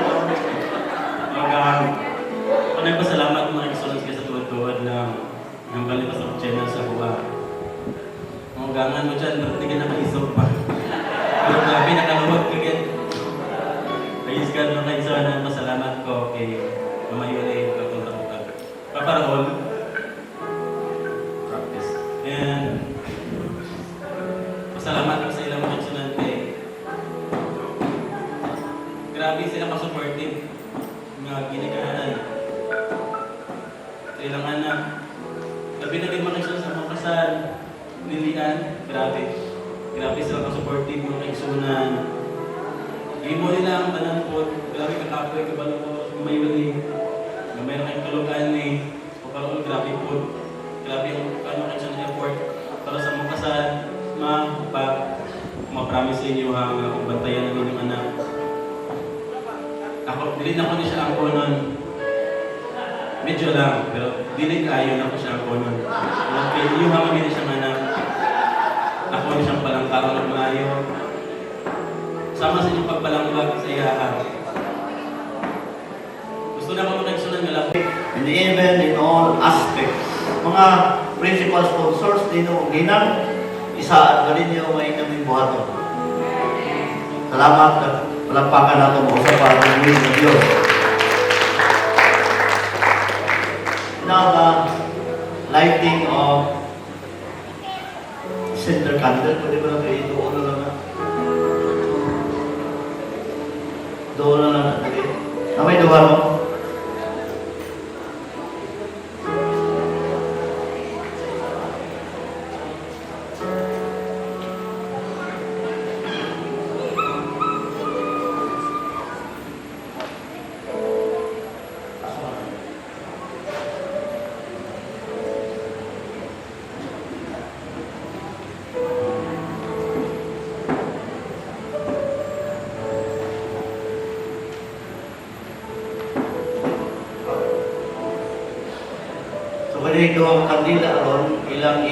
Pasalamat mga excellence kayo sa tuwad-tuwad ng balipas ng channel sa buwa. Mga gangan mo dyan, ba't di ka nakaisog pa? Pero grabe, nakaluwag ka gan. Praise God mga kainsanan, pasalamat ko kay Mama Yuli, kapunta ko ka. Paparahol. Practice. And pasalamat ko sa ilang mga eksunante. Grabe sila ka-supportive. Mga ginikahanan. Kailangan na. Gabi na mga kainsunan sa mga kasal. Nilian. Grabe. Grabe sila ka-supportive mga kainsunan. Imo nila ang tanan po. Grabe kakapoy, kabalo ko. Mayroon na mayroon kayong tulugan ni Paparol. Grabe po. Grabe yung kainsunan effort. Para sa mga kasal. Ma-promise sa inyo kung bantayan ng inyong anak. Ako, dilin ako ni siya ang konon. Medyo lang, pero dilin kayo na ko siya ang konon. Okay, yung hamagin siyang anak. Ako ni siyang palangkaro ng maayo. Sama sa inyong pagpalangwag sa iyahan. Gusto na ako makiksunan nga lang. And even in all aspects. Mga principal sponsors, dino ginang, isa at galinyo may kaming buhaton. Salamat at palampakan natin mo sa pag-uwi ng Diyos. Now, the lighting of center candle, pwede ba natin doon na lang na? Doon na lang natin. Na may duha mo? So, kaya ito ang kandila ron, ilang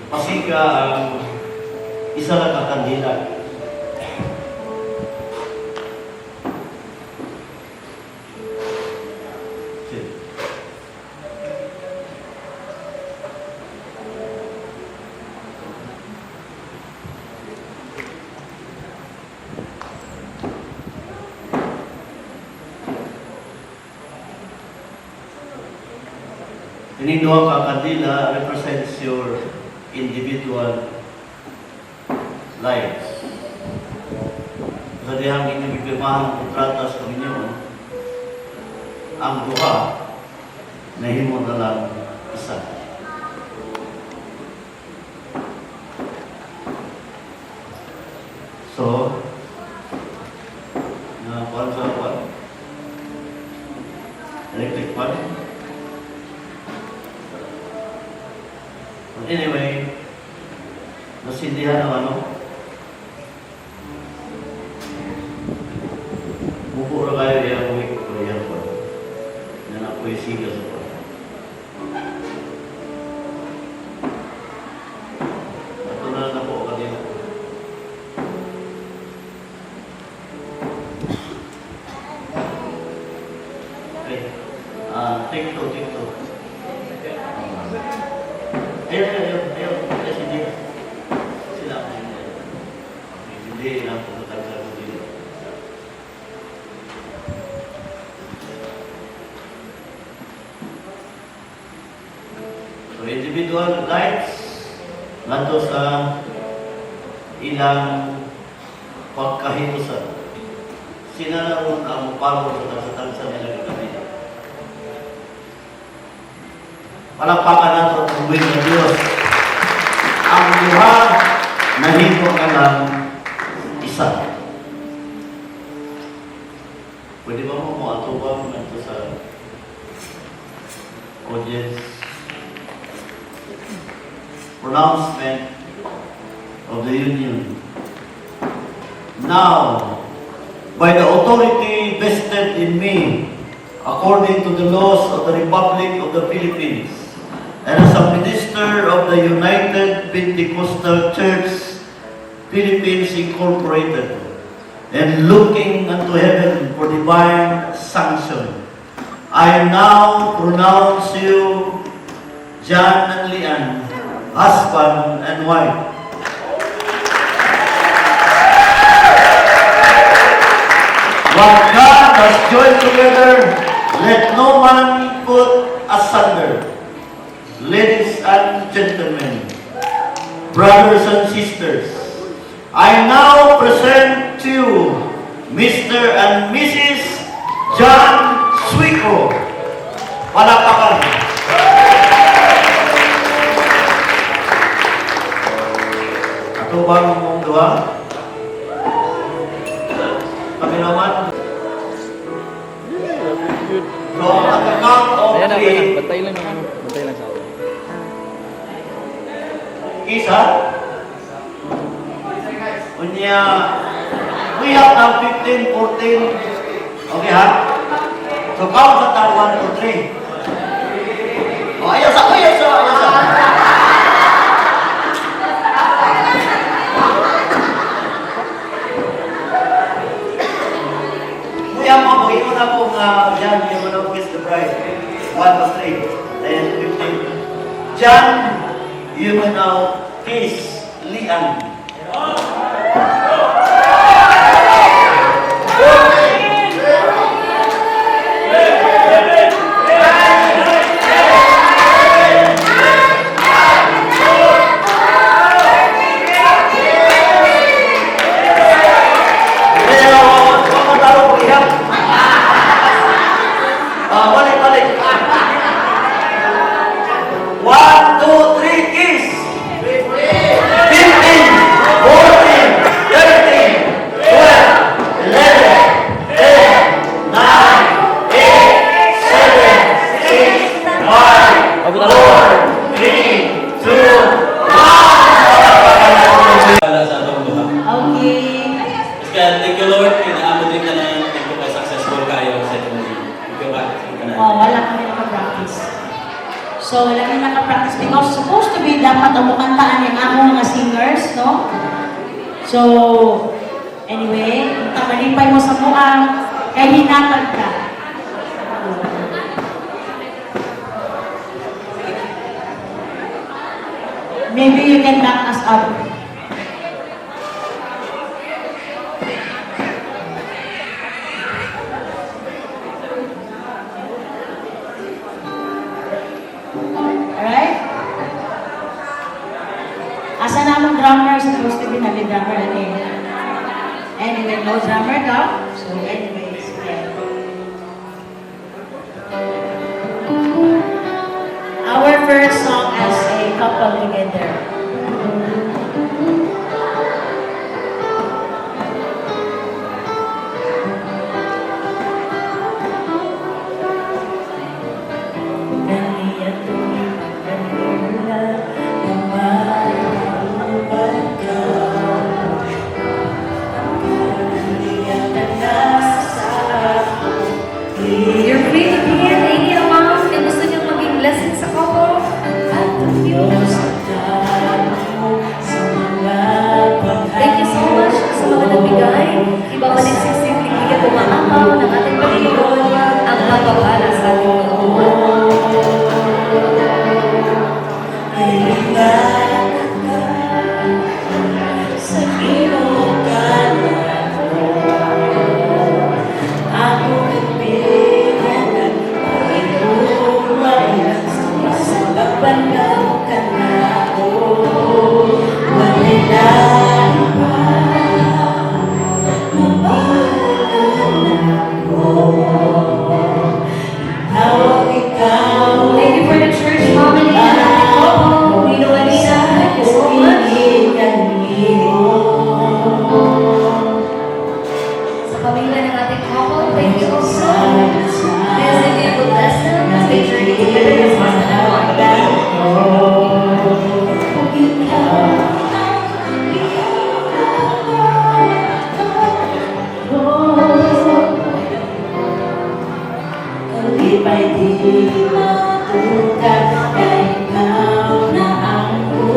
pasika ang isa lang ang kandila. Ini dua kakadila represents your individual lives. Sa dihang inyong ipirmahan kontrata sa inyo, ang duha na himo na lang isa. So, na kuwan sa kuwan? Electric fan? Anyway, nasindihan ang ano? Buko na kayo yung week ko yan po. Na napoy siga sa po. Ito na lang po kanina. Okay. Take two. Ayaw, hindi. Sila ako hindi lang pumunta sa dito. individual rights ngadto sa ilang pagkahiusan. Sina na ron ang paro sa tansa nila kapila. Palakpakan nato ang buwing na Diyos. Ang duha nahimo ka lang isa. Pwede ba mo atubang nito sa audience? Pronouncement of the Union. Now, by the authority vested in me, according to the laws of the Republic of the Philippines, and as a minister of the United Pentecostal Church, Philippines Incorporated, and looking unto heaven for divine sanction, I now pronounce you John and Lian, husband and wife. What God has joined together, let no man put asunder. Ladies and gentlemen, brothers and sisters, I now present to you Mr. and Mrs. John Suico. Palakpakan. Ato bang mong dua? Paginaman. So, ang account of three. Batay lang sa akin. Isa. Unya, we have now 15, 14. Okay ha? So, count sa tayo 1, 2, 3. Oh, ayos ako, ayos ako, ayos ako. Kuya mo, mag-iwan ako John, yung mga kiss the bride. 1, 2, 3. Then 15. John, you will now kiss Lian. Balik. 1, 2, 3, kiss! 15, 14, 13, 12, 11, 10, 9, 8, 7, 6, 5, 4, 3, 2, 1. Para sa atong duha. Okay. Kaya thank you Lord, kinaamod rin ka na thank you ka successful kayo sa itong thank you ka. Wala kami naka-practice. So, wala kami naka-practice because supposed to be dapat ang mukantaan yung among mga singers, no? So, anyway, tamalipay mo sa mua, kay hinatag ka. Maybe you can back us up. Alright? Asa namang drummer? Supposed to be na drummer natin. Anyway, no drummer daw. So anyways, yeah. Our first song as a couple together. You're free to be here, lady along. Kung gusto niyong maging blessing sa couple, at ang Diyos. Thank you so much sa mga nagbigay. Ibabalik sa simpleng bigyan umaapaw ng ating Panginoon ang pagpapala sa ating mga Sa inukan ako kaibigan at Panginoon sa pagbandaw ka pamilya ng ating couple. Thank you also. Bless them and bless them as they journey together as husband and wife. Kalipay di matukan kay ikaw na ang ko.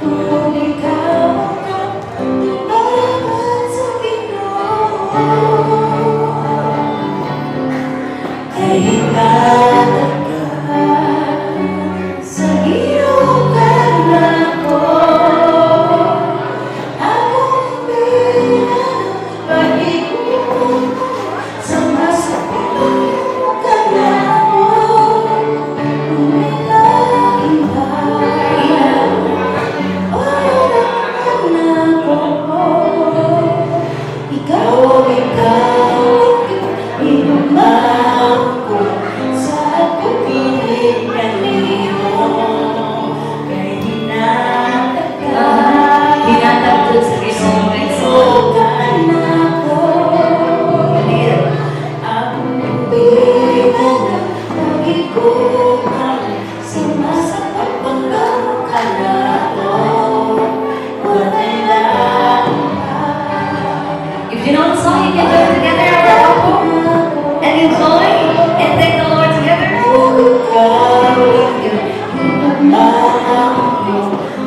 Kung ikaw ang tumahan sa Ginoo, kay ikaw sa Ginoo ka na ko. Akong pinang pag-ikot sa masakit ka na mo. Umilain ba? Oras na ko. Ikaw, inumaw ko sa akong piling kanino. Kay Hinatag doon sa Ginoo. ka na ko. Ang bilang pag-ikutan sa masakit pagkakalao. Walay lang If you know the song, you can do it together as a couple and enjoy and thank the Lord together.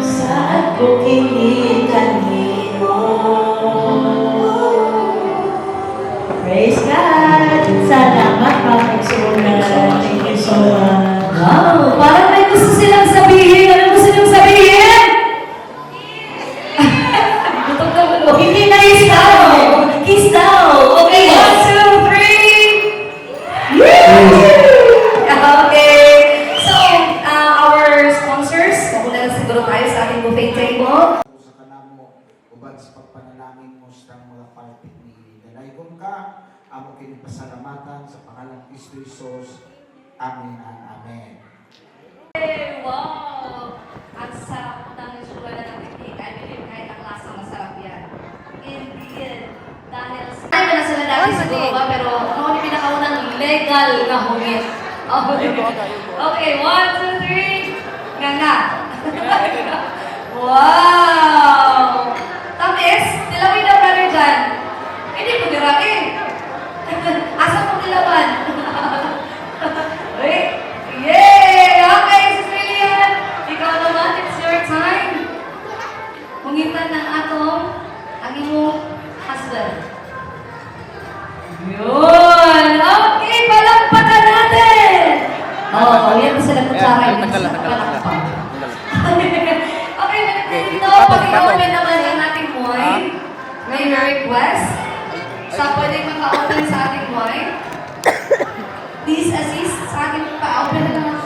sa ako kinikanino. Praise God! Salamat, Panginoon. Thank you so much. Wow, parang may gusto silang sabihin. Ano gusto nilang sabihin? Gutom ka ba? Hindi na kiss daw. Kiss daw. Okay, 1, 2, 3. Okay. So, our sponsors, mauna na siguro tayo sa ating buffet table. Sa kanamo ubad sa pagpanalangin mo sa mga parte ni Dalaygon ka, amo kini pasalamatan sa pangalan ni Kristo Jesus. Amen and amen. Wow! Ang sarap ng itsura ng ating cake. I believe kahit ang lasa masarap yan. Indeed. Dahil sa... Ay, wala sila dati siguro ba? Pero ako ni pinakaunang legal na humit. Okay, 1, 2, 3. Nga nga. Wow! Tamis, nilawin na brother dyan. Hindi ko dirain. Asa mo nilawan? Wait. Yay! Okay, Sis Lilian. Ikaw naman, it's your time. Mungitan ng atong ang iyong husband. Yun! Okay, palakpakan natin! Oo, yan pa sila kutsara. Palakpak. Okay, dito, pag-i-open naman ang ating wine. May request. Sa pwede maka-open sa ating wine. Please assist sa ating pa-open na lang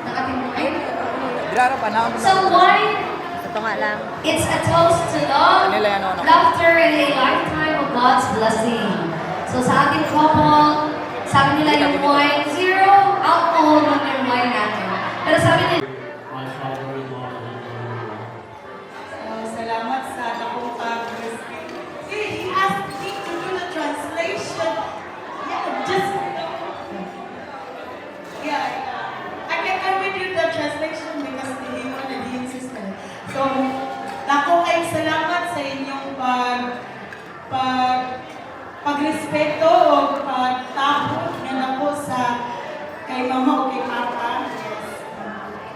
ng ating wine. Dirara pa na. So wine, Ito nga lang. it's a toast to love, Kanila yan, ano? laughter, and a lifetime of God's blessing. So sa ating couple, sabi nila yung wine, 0 alcohol ng yung wine natin. Pero sabi nila, My father-in-law and mother-in-law. Salamat sa akong pag-receive. He asked me to do the translation. I can read the translation because hindi mo na di-insist. So, ako ay salamat sa inyong pagrespeto o pagtaho na nako sa kay mama o kay papa. Yes.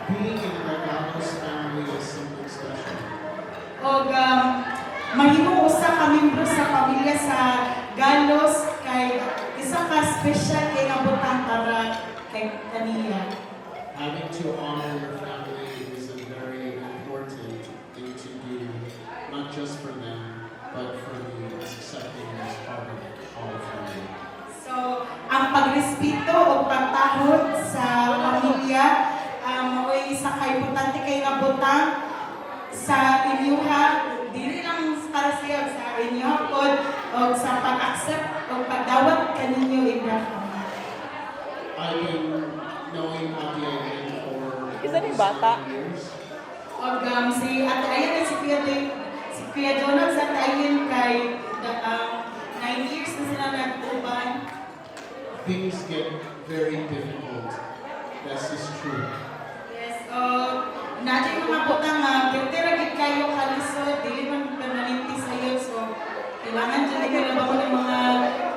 Being in the Regalos family is something special. Og mahimo usa ka membro sa pamilya sa Galos kay isa ka special kay nabutang para kay kaniya. Having to honor your family is a very important thing to do, not just for them, but for you as accepting as part of our family. So, ang pagrespeto o pagtahod sa pamilya mo'y isa ka importante kay nabutang sa inyuha, dili lang para sa inyo pod o sa pag-accept o pagdawat kaninyo in your family. I've been knowing Ate Aileen for Isa ni bata. years. Og si Ate Ayan at si Kuya Jonah sa Ate Ayan kay things get very difficult. That's just true. Yes, natin mga butang pero gid kayo kalisod, dili man permanente sa iyo. So, kailangan dyan kayo lang ako ng mga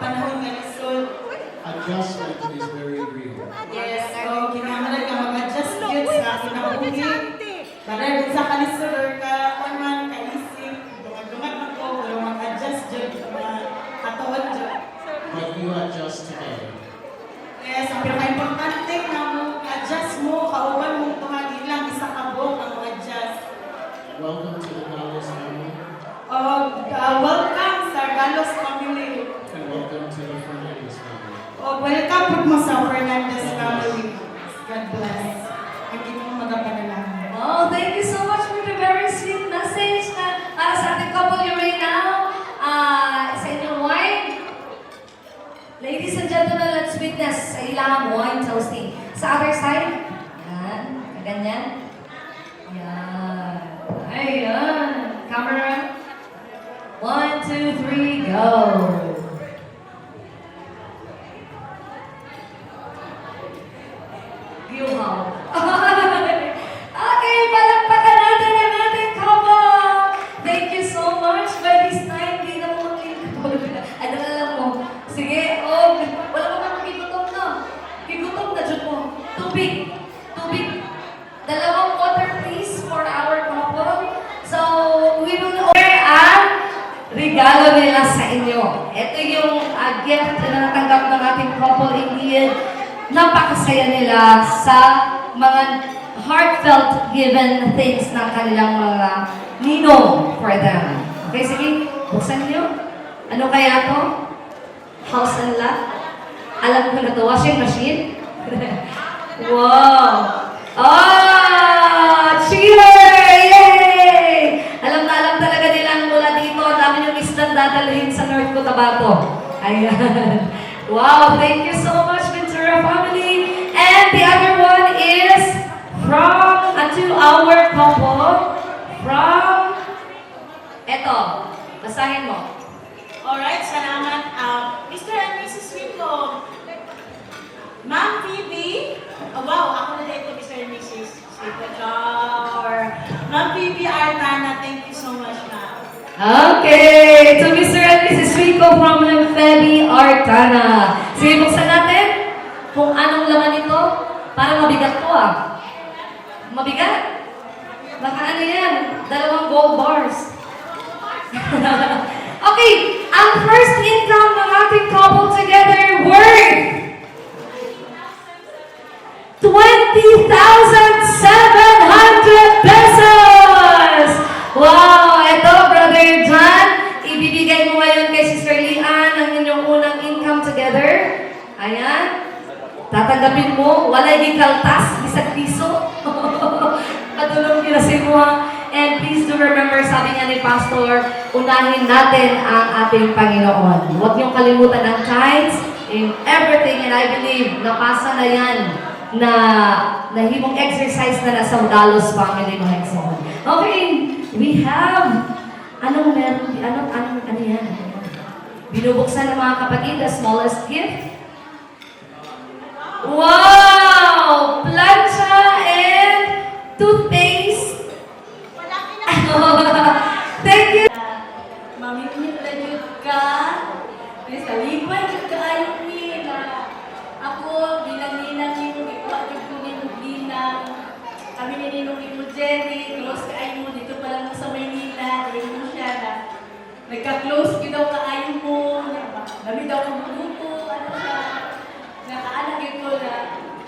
panahon nga lisod. Adjustment is very real. Yes, so kinahanglan ka mag-adjust yun sa kinabuhi. Para din sa kalisod or ka man kalisig, dungat-dungat man ko, pero mag-adjust dyan, katawan dyan. But you adjust together. Yes, ang pinaka-importante na mo-adjust mo, kauban mo tumagi lang, isa ka buok ang mag-adjust. Welcome to the Galos family. Welcome sa Galos family. And welcome to the Fernandez family. Welcome po mo sa Fernandez family. God bless. Ang ginong magapanalangin. Oh, thank you so much for the very sweet message na para sa ating couple you right now. Sa inyong wine. Ladies and gentlemen, let's witness sa ilang wine toasting. Sa other side. Yan. Ganyan. Yan. Ayan. Camera. 1, 2, 3, go. Gilham. Okay, palakpakan natin ang ating couple. Thank you so much. By this time, di na mo maglingkod. Ano na lang mo? Sige, wala pa naman kigutom na. Kigutom na, Diyos mo. Tubig. Tubig. Dalawang water, please, for our couple. So, we will order ang regalo nila sa inyo. Ito yung gift na natanggap ng ating couple. Indeed, napakasaya nila sa mga heartfelt given things ng kanilang mga ninong for them. Okay, sige, buksan niyo. Ano kaya to? House and lot? Alam ko na to, washing machine? Wow! Cheer! Yay! Alam na alam talaga nilang mula dito, ang dami yung islang dadalhin sa North Cotabato. Ayan. Wow, thank you so much, Ventura family. And the other one is from to our couple from eto, basahin mo. Alright, salamat. Mr. and Mrs. Winkle. Ma'am Phoebe. Wow, ako na dito, Mr. and Mrs. Winkle. Ma'am Phoebe Artana, thank you so much, ma'am. Okay, to Mr. and Mrs. Rico from Feli Artana. Sige, buksan natin kung anong laman nito. Parang mabigat to Mabigat? Baka ano yan? 2 gold bars. Okay, ang first income ng ating couple together worth 20,700 pesos! Wow! Ito, Brother John, ibibigay mo ngayon kay Sister Lian ang inyong unang income together. Ayan. Tatanggapin mo, walay gikaltas, bisag piso. Patulong kinasin mo. And please do remember, sabi nga ni Pastor, unahin natin ang ating Panginoon. Huwag niyong kalimutan ang tithes in everything. And I believe, napasa na yan na nahimong exercise na nasa Dalos family mga exon. Okay, we have, ano yan? Binubuksan ng mga kapatid, the smallest gift. Wow! Plancha and toothpaste. Thank you. Mamimit na yun ka. Salipay yun ka ayaw nila. Ako, bilang-bilang yun, ipatid ko ninong-bilang. Kami ni ninong Jenny, close ka ayaw mo. Dito pa lang sa Maynila, ayaw mo siya na. Nagka-close ka daw ka ayaw mo. Dami daw ka magluto, ano siya. Nakaanak yun ko na.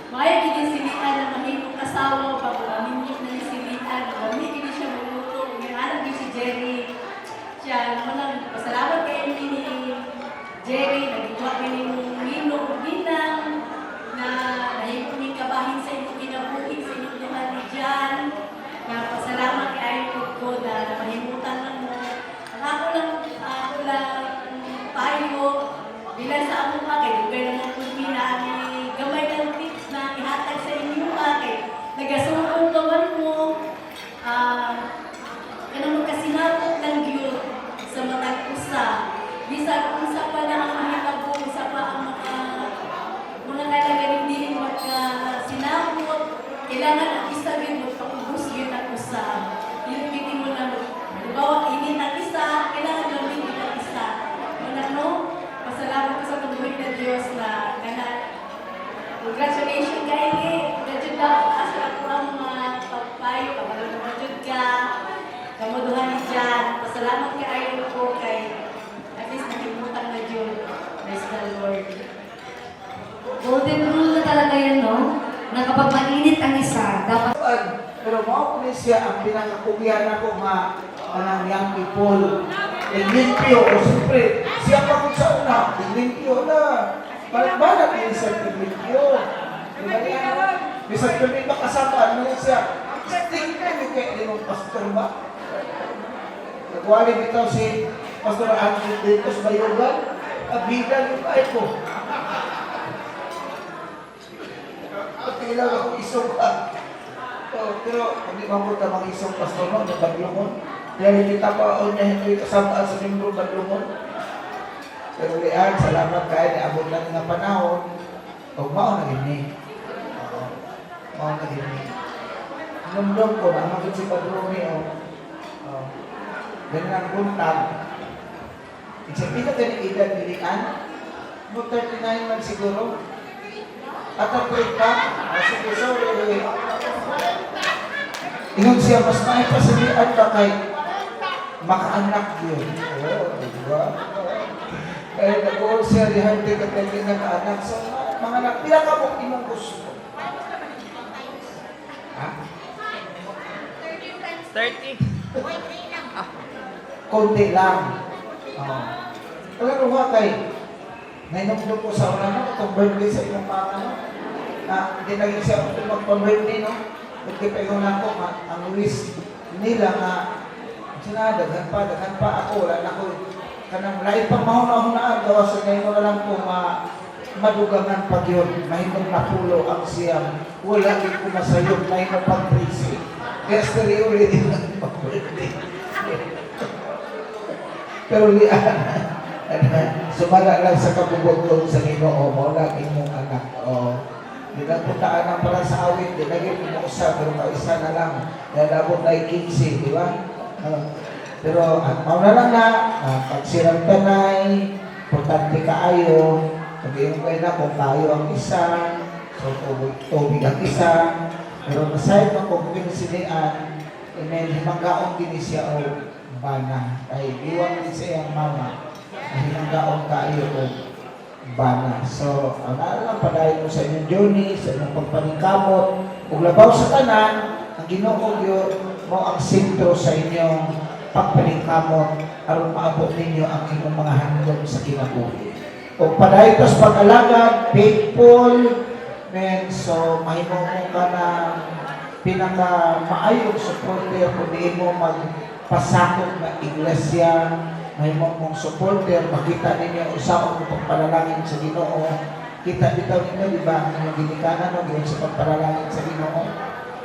Maya giging silihan na mahimong asawa pag mamimit na yung silihan. Mamimit siya magluto. Anak ni si Jerry. Siya, naman pasalamat kay ni Jerry, nagagawa kami ng minong ginang na nahimong may kabahin sa inyong kinabuhi sa inyong duman ni John. Na pasalamat kay Ayun ko na mahimutan lang mo. Ako lang payo bilang sa among kay dugay naman po pinani gamay ng tips na ihatag sa inyo kay nagasulong gawan mo. Kanang magkasinabot ng Diyos sa matag usa. Bisan unsa pa na ang mahitabo, usa pa ang sa Diyos na congratulations kayo. Graduate na ako kasi ako ang mga pagpayo, kamalunod ka, kamuduhan ni Jan. Pasalamat ka ayon ko kay at least nakimutan na Diyos. Bless the Lord. Golden rule na talaga yan, no? Na kapag mainit ang isa, dapat Pero mao ko siya ang pinakakugihan ako nga young people. Limpyo, o siyempre, siya pa kung sa una, limpyo na. Balik din sa limpyo. Bisa kami makasama, ano siya? Sting na ni kaya din ng pastor ba? Nagwali dito si Pastor Angel dito sa Bayogan. Abigan yung kahit ko. Patilaw ako isong ka. Pero hindi ba po tamang isang pastor mo, na Badlungon? Kaya hindi pa o niya hindi kasama sa membro Badlungon. Pero lian, salamat kayo, naabot lang nga panahon. Huwag mao na gini. Mao na gini. Numdum ko, namagod si Padrumi, ganun ang buntag. Isipin na ganun edad nilian. No 39 man siguro. At ang pa, sige, sorry. Ingon siya, mas maipasilian ba kay makaanak yun? Oo, diba? Kaya nag-uol siya, rehante ka tayo nag-anak. So, mga anak, pila ka mong imong gusto? Ha? 30. Konti lang. Alam mo ba kay, nainumdum ko sa una mo, itong birthday sa iyong mama, no? Na hindi naging siya mag-birthday, no? Pagki pa yung ako, ang wish nila nga, sinadaghan pa ako, wala na ko, kanang lain pang mahuna-hunaan, gawa sa ngayon na lang po madugangan pag yun, mahimong napulo ang siyam, wala din ko masayog, mahimong pag-prisi. Kaya story ulit din ang pag-birthday. Pero lian, sumala lang sa kabubog sa Ginoo mo, laging mong anak, Di lang puntaan ang para sa awit, di lagi pinuusa, pero kaisa na lang. Lalabot na 15, di ba? Pero mauna lang na, pagsirang tanay, importante kaayo, sabihin ko na kung tayo ang isa, so tubig ang isa, pero masayad mo kung pinsilian, himanggaong din siya o bana. Ay, iwan din siya ang mama, himanggaong kaayo o bana. So, ang naalang padayon mo sa inyong journey, sa inyong pagpaningkamot, kung labaw sa tanan, ang Ginoo yun mo ang sentro sa inyong pagpaningkamot aron maabot ninyo ang inyong mga handog sa kinabuhi. Kung padayon ito sa pag-alagad, faithful, men, so mahimong mo ka na pinaka-maayong supporter kung di mo magpasakot na iglesia, may mong supporter, makita ninyo usapan mo pagpalalangin sa Ginoo. Kita dito ninyo, di ba? Ang ginikanan mo, gawin sa pagpalalangin sa Ginoo.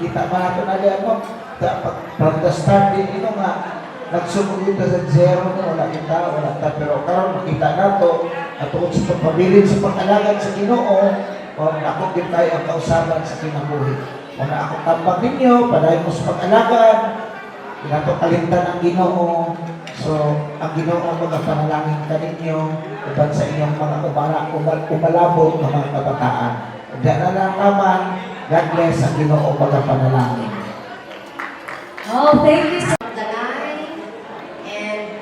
Kita ba natin na liyan mo? From the start din nyo nga, nagsumog dito sa zero na, wala kita. Pero karon makita na to, at tungkol sa pagpabilin sa pag-alagad sa Ginoo, o nakukit tayo ang kausaban sa kinabuhi. O na ako tambang ninyo, padayon mo sa pag-alagad, pinato kalimtan ang Ginoo. So, ang Ginoo mga panalangin ka ninyo uban sa inyong mga umalabot ng mga kabataan. Diyan na lang naman, God bless ang Ginoo mga panalangin. Oh, thank you so And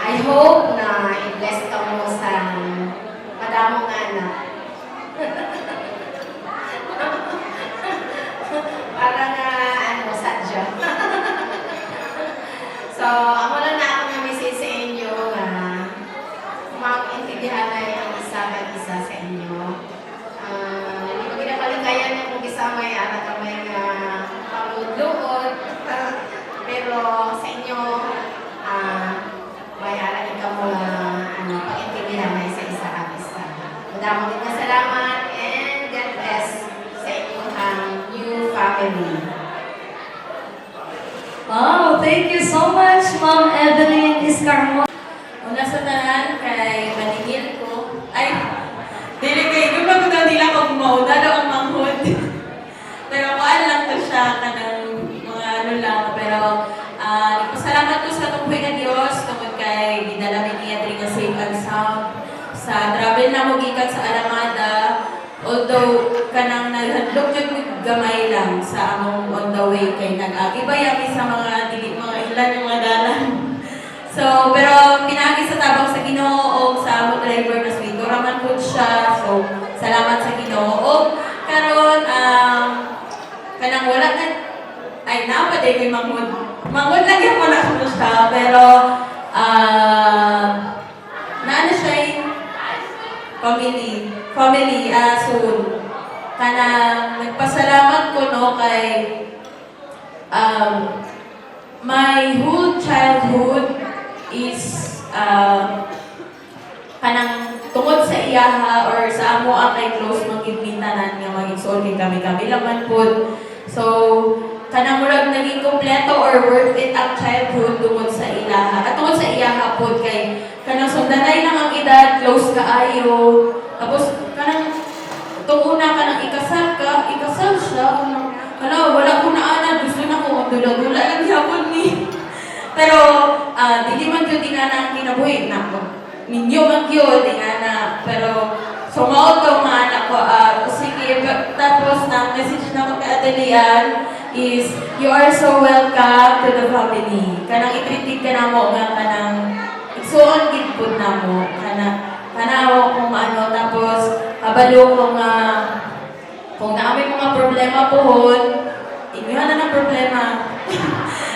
I hope na i-bless ka mo sa madamong anak. Para nga, sadya. So, ako lang na ako na message sa inyo na mag-intindihan na ang isa at isa sa inyo. Hindi ko ginapaligayan niya kung isama ay anak kamay na pamudlood. Pero sa inyo, may aral ka mo na pag-intindihan na isa at isa. Madamang din na salamat and God bless sa inyong new family. Wow, thank you so much, Ma'am Evelyn Iscarmo. Una sa tanan kay maningil ko. Ay, dili kay ko ba daw nila kung mauna daw ang manghod. Pero kuan lang to siya kanang mga ano lang. Pero nagpasalamat ko sa tungkoy nga Dios tungkol kay gidala mi niya diri nga safe and sound. sa travel na mo gikan sa Alamada, although kanang naghadlok jud mi gamay lang sa among on the way kay nag-agi ba yami sa mga dili mga ilan yung mga dalan. So, pero pinagi sa tabang sa Ginoo o sa among driver na sweet raman pud siya. So, salamat sa Ginoo. O karon kanang wala na ay napaday kay mangod. Mangod lang yung wala ko siya, pero naano siya yung family soon. Kanang nagpasalamat ko no kay my whole childhood is kanang tungod sa iyaha or sa amo kay close magigmintanan nga mag-igsoon kami laman pod. So kanang murag naging kompleto or worth it ang childhood tungod sa ilaha. At tungod sa iyaha pod kay kanang sundanay lang ang edad, close kaayo. Tapos kanang tunguna kanang ikasal siya. Kanang wala ko na ana, gusto na ko magdula-dula lang gyapon ni. Pero dili man gyud ingana ang kinabuhi nako. Ninyo man gyud ingana, pero sumaot ko mga anak ko. Sige, tapos na message na ko kay Adelian is you are so welcome to the family. Kanang itritig ka na mo nga kanang igsuon gid pud na mo kana kung ano, tapos kabalo ko nga kung naamay mga problema pohon inyo na ng problema.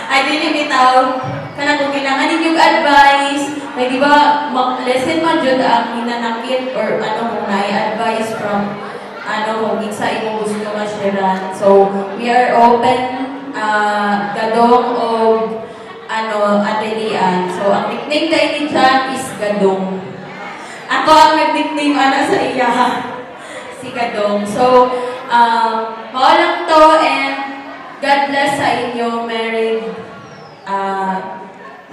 Ay dili bitaw kanang kung kailangan ninyong advice may di ba lesson man jud ang hinanakit or ano kung na-advice from kung isa imong gusto nga sharean. So, we are open, Gadong o Adelian. So, ang nickname tayo ni John is Gadong. Ako ang nag-nickname sa iya, si Gadong. So, maulang to and God bless sa inyong married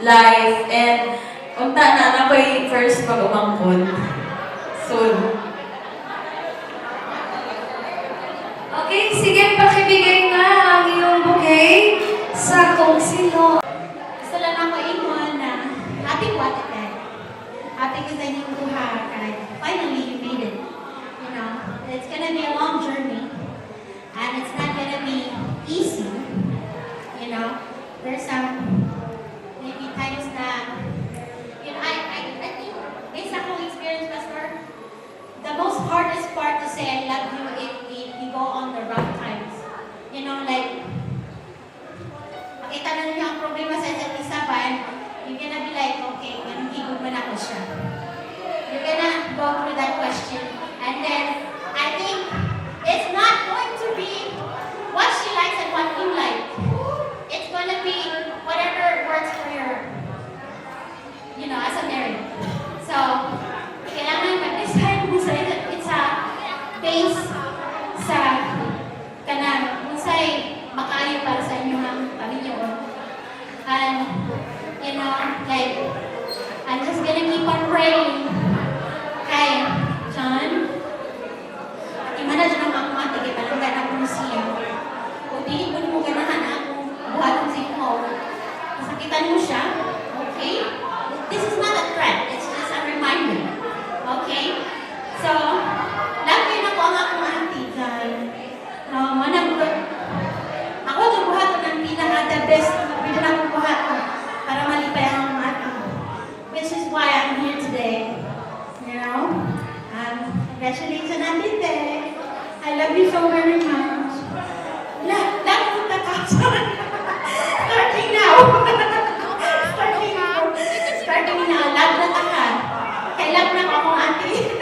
life. And, unta na ko'y first pag-umangkon. Soon. Okay, sige, pakibigay na ang iyong bouquet sa kung sino. Gusto lang ako ingon na happy ko ate Ted. Happy ko sa inyong buhay. Finally, you made it. You know, it's gonna be a long journey. And it's not gonna be easy. You know, there's some maybe times na, you know, I think, based on my experience, Pastor, the most hardest part to say I love you if we go on the rough times. You know, like, makita na niyo ang problema sa isa't isa ba, and you're gonna be like, okay, higog man ako siya. You're gonna go through that question. And then, I think, it's not going to be what she likes and what you like. It's gonna be whatever works for your, you know, as a marriage. So, kailangan mag-decide mo sa it's a base sa kanang unsay makayo para sa inyo ang Panginoon. And, you know, like, I'm just gonna keep on praying. Kay John, imana dyan ang ako matigay palanggan ako siya. Kung dili mo ganahan ako, buhat ko sa inyo. Masakitan mo siya, okay? This is not a threat, it's just a reminder. Okay? So, lagi na ko ang akong auntie dahil ako itong buhat ko ng pinaka-the best na akong buhat ko para malipay ang mga ato. Which is why I'm here today. You know? Congratulations, Auntie Ted. I love you so very much. Lahat ko kakasal. Starting now. Starting now. Love na takan. Love na ako, Auntie.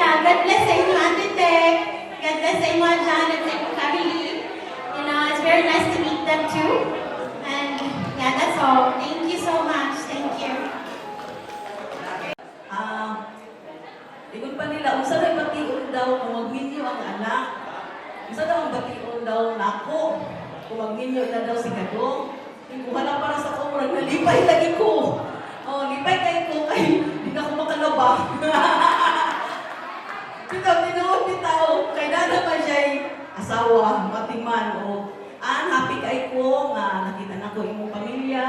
God bless sa inyo, Auntie Ted. God bless sa inyo, John, and sa inyo family. You know, it's very nice to meet them too. And yeah, that's all. Thank you so much. Thank you. Ikon pa nila, usa na batiun daw kung magminyo ang anak. Usa daw ang batiun daw nako. Kung magminyo na daw si Gadong. Kuha lang para sa ko, murag nalipay lagi ko. Lipay kayo ko kay di na ko makalaba. Bitaw, kay na naman siya'y asawa, matiman, happy kay ko nga nakita na ko imong pamilya,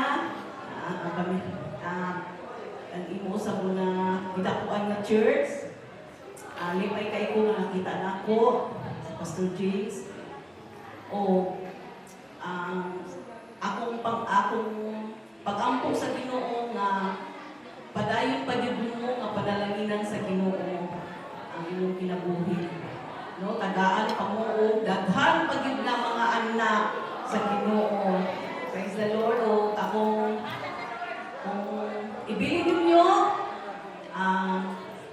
ang imo sa muna gidakuan nga church. Lipay kay ko nga nakita nako si Pastor James. O akong pag-ampong sa Ginoo nga padayon pa gyud mo nga padalanginan sa Ginoo ang imong kinabuhi. No, tagaan pa mo og daghan pa gyud na mga anak sa Ginoo. Praise the Lord. O akong ibilin ninyo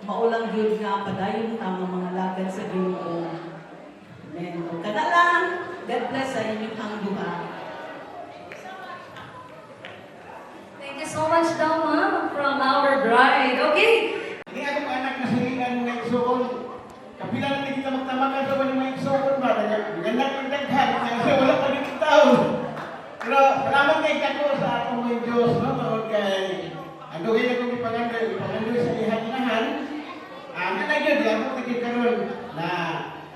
maulang gyud nga padayon ta mga lagad sa Ginoo. Amen. O kada lang, God bless sa inyong hangduha. Thank you so much daw, ma'am, from our bride. Okay. Hindi ako anak na silingan ng igsoon. Kapila na kita magtamakan sa mga igsoon ba? Ganag yung daghan. Kasi wala pa rin tao. Pero salamat kay kako sa atong mga Diyos. No? Tawag kay anduhin akong ipangandoy sa ihanahan. Nanagyan, di ako tigil karon na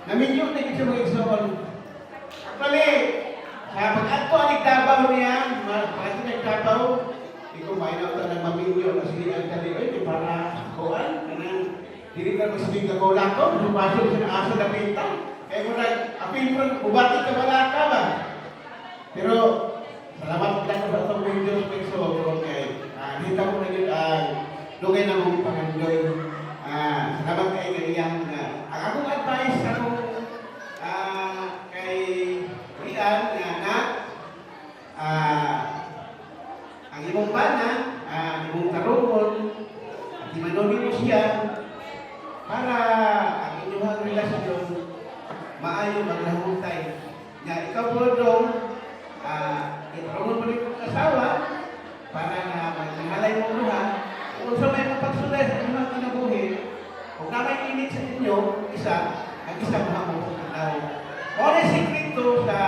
naminyo na sa mga igsoon. Pali, sa pag-ato ang nagtabaw niya, pag-ato nagtabaw, ikaw mainaw ta ng maminyo kasi ang talioy di para kuan kanang dili ka masbing ka kolako lumasok sa asa na pinta kay mo apil mo ubati ka wala ka ba pero salamat lang sa atong Diyos pagso kay kita mo na gyud ang dugay na mong pangandoy salamat kay iyang ang akong advice akong kay Rian na ang imong bana, imong tarungon, at imanoni mo siya para ang inyong relasyon maayo maglahutay. Nga ikaw po doon, itarungon mo rin kong asawa para na maghalay mo luha. Kung sa may mapagsulay sa inyong kinabuhi, kung na may init sa inyo, ang isa mahamong kong tao. Kung ang sikrito sa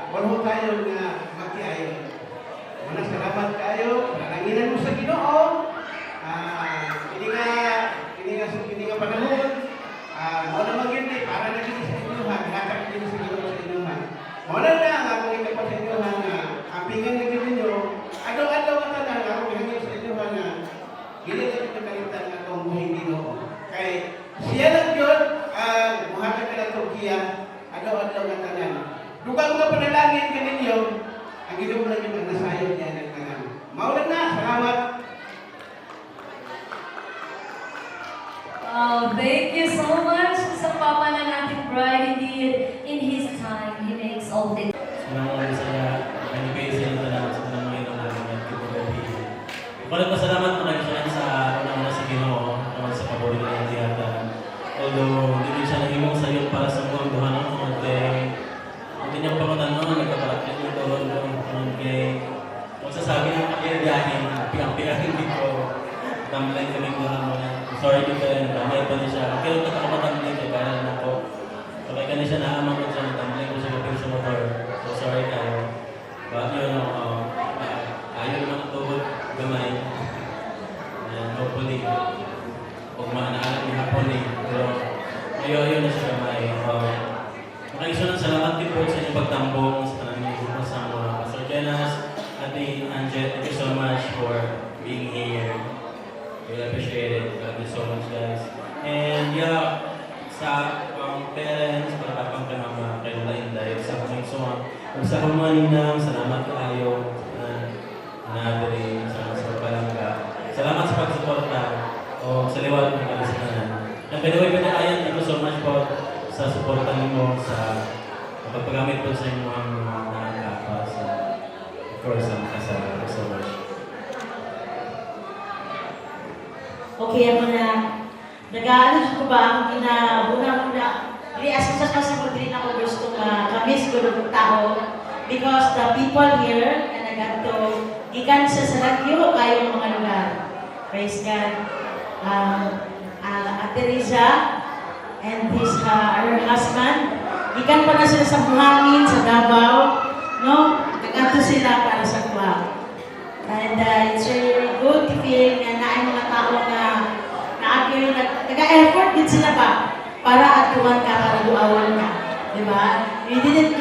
wala tayo nga magtiayon. Muna salamat kayo, nananginan mo sa Ginoo. Kini nga panahon. Muna magindi para naging sa inyuhan, nakakit din sa Ginoo sa inyuhan. Muna na ang akong ikapat sa inyuhan na ang pingang naging ninyo, adong-adong ang talang akong pinagin sa inyuhan na ginit ang pinagalitan ng akong buhing Ginoo. Kay siya lang yun, muhatag ka ng Turkiya, adong-adong ang talang. Dugang mga panalangin ka ninyo, ang Ginoo lang yung nasayon niya ng talang. Maulan na, salamat. Thank you so much sa papa ng ating bride. Indeed, in his time, he makes all things. Salamat saya. Anyway, salamat sa mga Panginoon namin at kipagpapili. Kung pasalamat mo na siya sa una-una sa Ginoo, naman sa pabori na yung tiyatan. Although, hindi siya nahimong sa iyo para sa buong buhan ng kumante. Hindi niya pagkatanong, nagkaparakit yung tulong doon kay kung sasabi ng kapirabiyahin, pinang-pirahin dito. Tamlay kami buhan mo na. Sorry dito yun, tamlay pa niya siya. Okay, ito nakamatamlay kay kaya na ako. Kapag ka na siya naamang ko siya, tamlay ko siya kapil sa motor. So sorry tayo. But yun, ayaw naman ang tuhod, gamay. And hopefully, kung maanaalam niya hapon pero ayaw na siya gamay. Maraming salamat din po sa inyong pagtambong sa kanang mga kasama. Pastor Jenas, Ate Anjet, thank you so much for being here. We appreciate it. God bless so much, guys. And yeah, sa parents, para kapang kamama, kayo na inday, sa kaming song. Sa kumaninang, salamat kayo na nabili sa palangga. Salamat sa pagsuporta o sa liwat ng kalisinan. And by the way, thank you so much po sa suporta mo sa pagpagamit po sa inyong mga nakakapa sa of course, ang kasama. Thank you so much. Okay, ako na. Nag-aalis ko ba ang ginauna-una? Hindi, asasas kasi mo din ako gusto kamis ko ng tao because the people here na nagato, ikan sa Salagyo kayo mga lugar. Praise God. Ate Riza and her husband, ikan pa na sila sa buhangin, sa Davao, no? Nagato sila para sa kwa. And it's really good to feel na ay mga tao na nag-effort din sila ba para atuan ka, para duawan ka. Diba? We didn't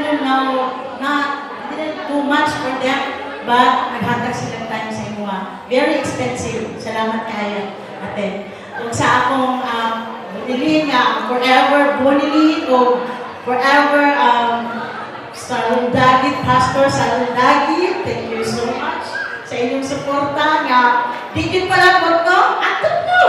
do much for them, but naghatag silang time sa imuha. very expensive. Salamat kayo, ate. Kung sa akong bunilin nga, forever bunilin o forever Salundagit, Pastor Salundagit, thank you so much sa inyong suporta nga. Dikit pala po to, ato to!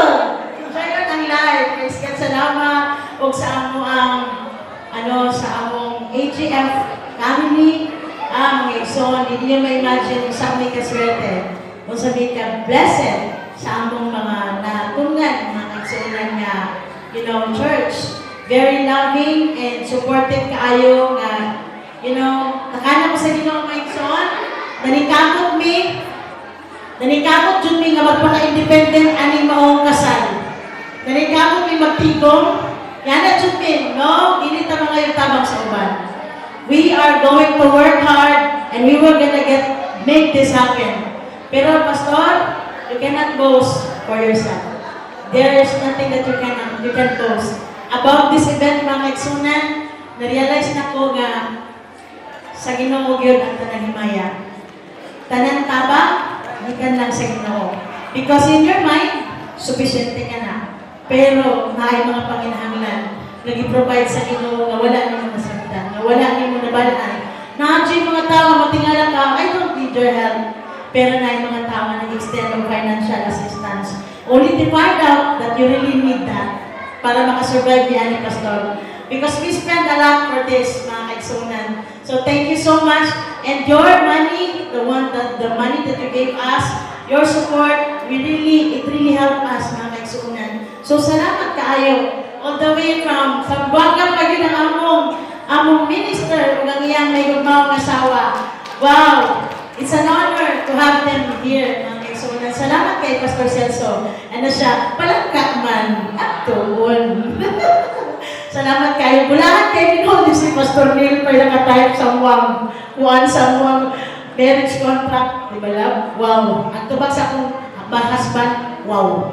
Enjoy ka ng live. Praise God, salamat. O sa among sa among AGF family, mga igsoon, hindi niyo ma-imagine kung saan may kaswerte. Kung sabihin ka, blessed sa among mga natungan, mga igsoon nga, church. Very loving and supportive kaayo nga, nakana ko sa Ginoo mga igsoon, Nanikakot dyan mi nga magpaka-independent aning maong kasal. Nanikakot mi magtigong, yan na dyan mi, no? Dili ta mga yung tabang sa uban. We are going to work hard and we were gonna make this happen. Pero Pastor, you cannot boast for yourself. There is nothing that you can boast. About this event mga kaigsunan, na-realize na ko nga sa Ginoo gyud ang tanang himaya. Tanan taba, ikan lang sa Ginoo. Because in your mind, sufficiente ka na. Pero naay mga panginahanglan, nag-provide sa Ginoo nga wala nimo nasaktan, nga wala nimo nabalaan. Naadyo mga tao matingala ka, I don't need your help. Pero naay mga tao nga nag-extend ng financial assistance. Only to find out that you really need that para makasurvive ni Ani Pastor. Because we spend a lot for this, mga kaigsunan. So thank you so much. And your money, the money that you gave us, your support, it really helped us, mga kaigsunan. So salamat kaayo. All the way from Sambuanga pa yun ang among minister, ug ang iyang may gugmawang asawa. Wow! It's an honor to have them here, mga kaigsunan. Salamat kay Pastor Celso. Ano siya? Palangka man. Aktuon. Salamat kayo. Bulahan kayo din si Pastor Neil pa yung nakatype sa muwang marriage contract. Diba love? Wow. Ang tubag sa akong husband. Wow.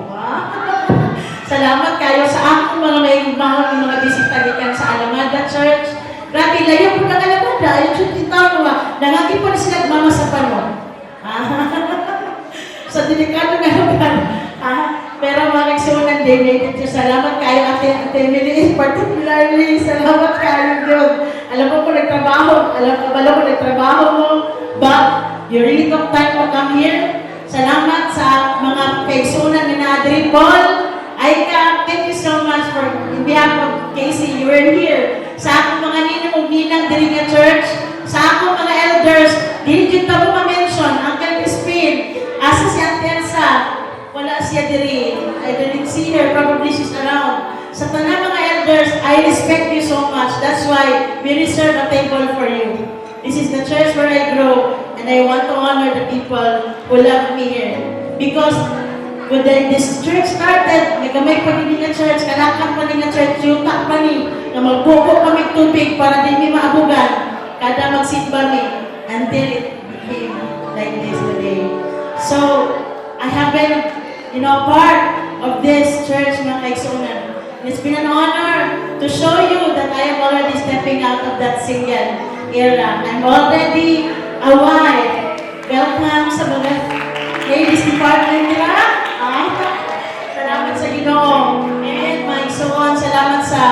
Salamat kayo sa akong mga maigumahon ng mga bisita gikan sa Alamada Church. Grabe, layo po ng Alamada. Ayun siya titaw mo. Nangagi po na sila mamasapan mo. Sa delikado nga naman. Pero mga kaigsunan din, salamat kayo Ate Emily, particularly, salamat kayo Diyos. Alam ko nagtrabaho mo, but you really took time to come here. Salamat sa mga kaigsunan ni Adri Paul. Aika, thank you so much for, in behalf of Casey, you were here. Sa akong mga ninong ninang diri nga church, sa akong mga elders, dili kita mo ma-mention, Uncle Crispin, asa si Ate Elsa, wala siya diri. I didn't see her. Probably she's around. Sa tanang mga elders, I respect you so much. That's why we reserve a table for you. This is the church where I grow, and I want to honor the people who love me here. Because when this church started, nagamay pa rin nga church, kalakan pa rin nga church, yuta pa rin, na magpupo kami tubig para di mi maabugan. Kada magsimba mi, until it became like this today. So, I have been, part of this church, mga kaigsunan. It's been an honor to show you that I am already stepping out of that single era. I'm already a wife. Welcome sa mga ladies department nila. Salamat sa Ginoo. And mga igsoon, salamat sa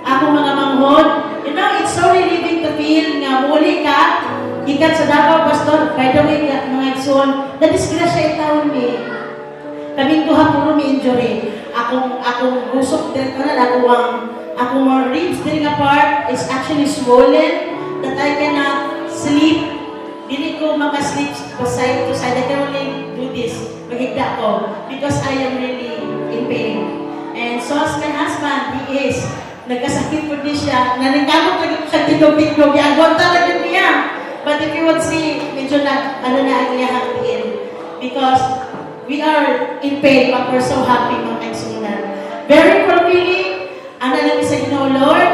akong mga manghod. It's so relieving to feel nga muli ka, ikat sa Davao, Pastor. By the way, mga igsoon, na-disgrasya itaon mi. Kaming duha puro mi injury. Akong usok din ko na, akong ribs din nga part is actually swollen that I cannot sleep. Dili ko makasleep side to side. I can only do this. Maghigda ko because I am really in pain. And so as my husband, he is. Nagkasakit po din siya. Naningkamot lagi po siya tinog-tinog. Yagot talaga niya. But if you would see, medyo ang iyahang tiin. Because we are in pain, but we're so happy mga kaigsunan. Very fulfilling. Ang nalang sa Ginoo, Lord,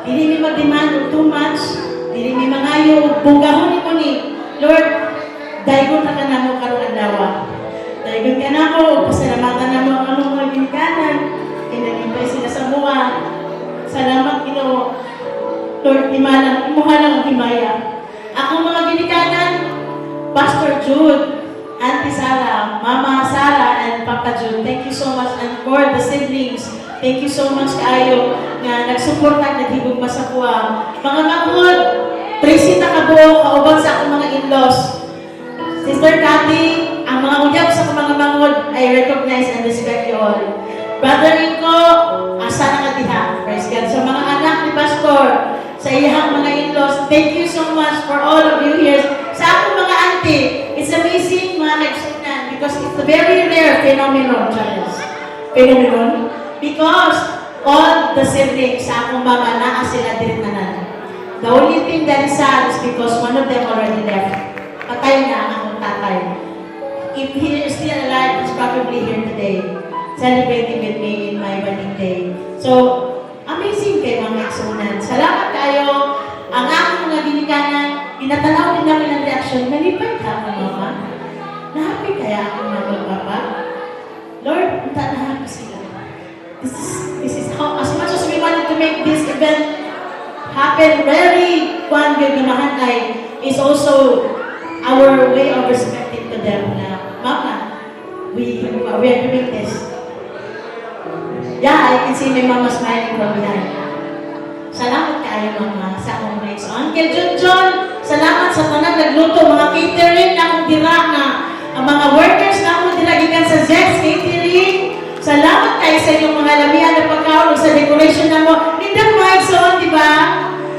hindi mi mag-demand too much. Hindi mi mangayo. Bugahon mo ni. Lord, daigon na ka na mo karong adlaw. Daigon ka na mo. Pasalamatan na mo ang among mga ginikanan. Inanipay sila sa mua. Salamat, Ginoo. Lord, imuha lang ang himaya. Akong mga ginikanan, Pastor Jude, Papa Jun. Thank you so much. And for the siblings, thank you so much kaayo nga nagsuporta at naghibog pa sa kuha. Mga mangod, Tracy nakabuo, kauban sa akong mga in-laws. Sister Cathy, ang mga udyap sa akong mga mangod, I recognize and respect you all. Brother Rico, asa na nga diha. Praise God. Sa mga anak ni Pastor, sa iyang mga in-laws, thank you so much for all of you here. Sa akong mga auntie, it's amazing mga nagsunan because it's a very rare phenomenon, Charles. Phenomenon. Because all the siblings sa akong mama naa sila din tanan. The only thing that is sad is because one of them already left. Patay na ang akong tatay. If he is still alive, he's probably here today, celebrating with me in my wedding day. So, amazing kay mga eksunan. Salamat kayo. Ang aking mga ginikanan, pinatanaw din namin ang reaksyon, nalipay ka ako, mama. Na-happy kaya ako, mama, papa? Lord, punta na happy sila. This is how, as much as we wanted to make this event happen very one good mahanay, is also our way of respecting to them na, mama, we are doing this. Yeah, I can see my mama smiling from behind. Salamat kayo mga sa akong next. Uncle John, salamat sa tanan nagluto, mga catering na akong dira na ang mga workers na akong dira gikan sa Zex Catering. Salamat kayo sa inyong mga lamihan na pagkaon sa decoration na mo. Nindang Mike Son, di ba?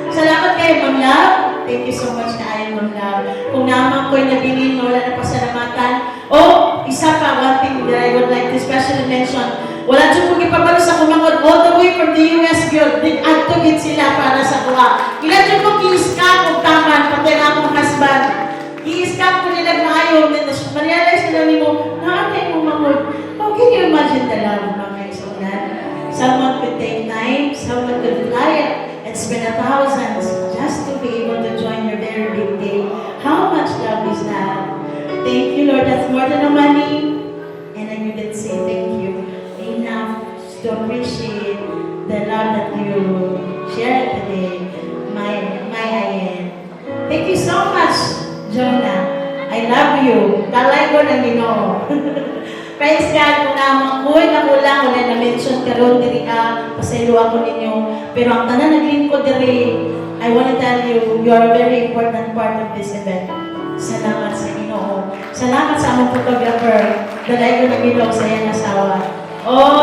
Salamat kayo, Ma'am Love. Thank you so much kayo, Ma'am Love. Kung naman ko'y nabilin, wala na pasalamatan. Oh, isa pa, one thing that I would like to especially mention. Wala dyan kong ipabalo sa kumangod all the way from the US girl. Nag-advocate sila para sa kuha. Ilan dyan kong i-scam kung taman, pati na akong husband. I-scam ko nila maayon. Ma-realize nila ni mo, naanay mo mangod. How can you imagine the love of mga eksunan? Someone could take time, someone could fly and spend thousands just to be able to join your very big day. How much love is that? Thank you, Lord. That's more than the money. And I couldn't say thank you enough to appreciate the love that you shared today, my Ayen. Thank you so much, Jonah. I love you. Kalay ko ng Ginoo. Praise God, kung naman ko'y nakulang, wala na-mention karon diri ka, pasaylo ako ninyo. Pero ang tanan naglingkod diri, I want to tell you, you are a very important part of this event. Salamat sa Ginoo. Salamat sa among photographer, dalay ko ng Ginoo sa iyang asawa. Oh,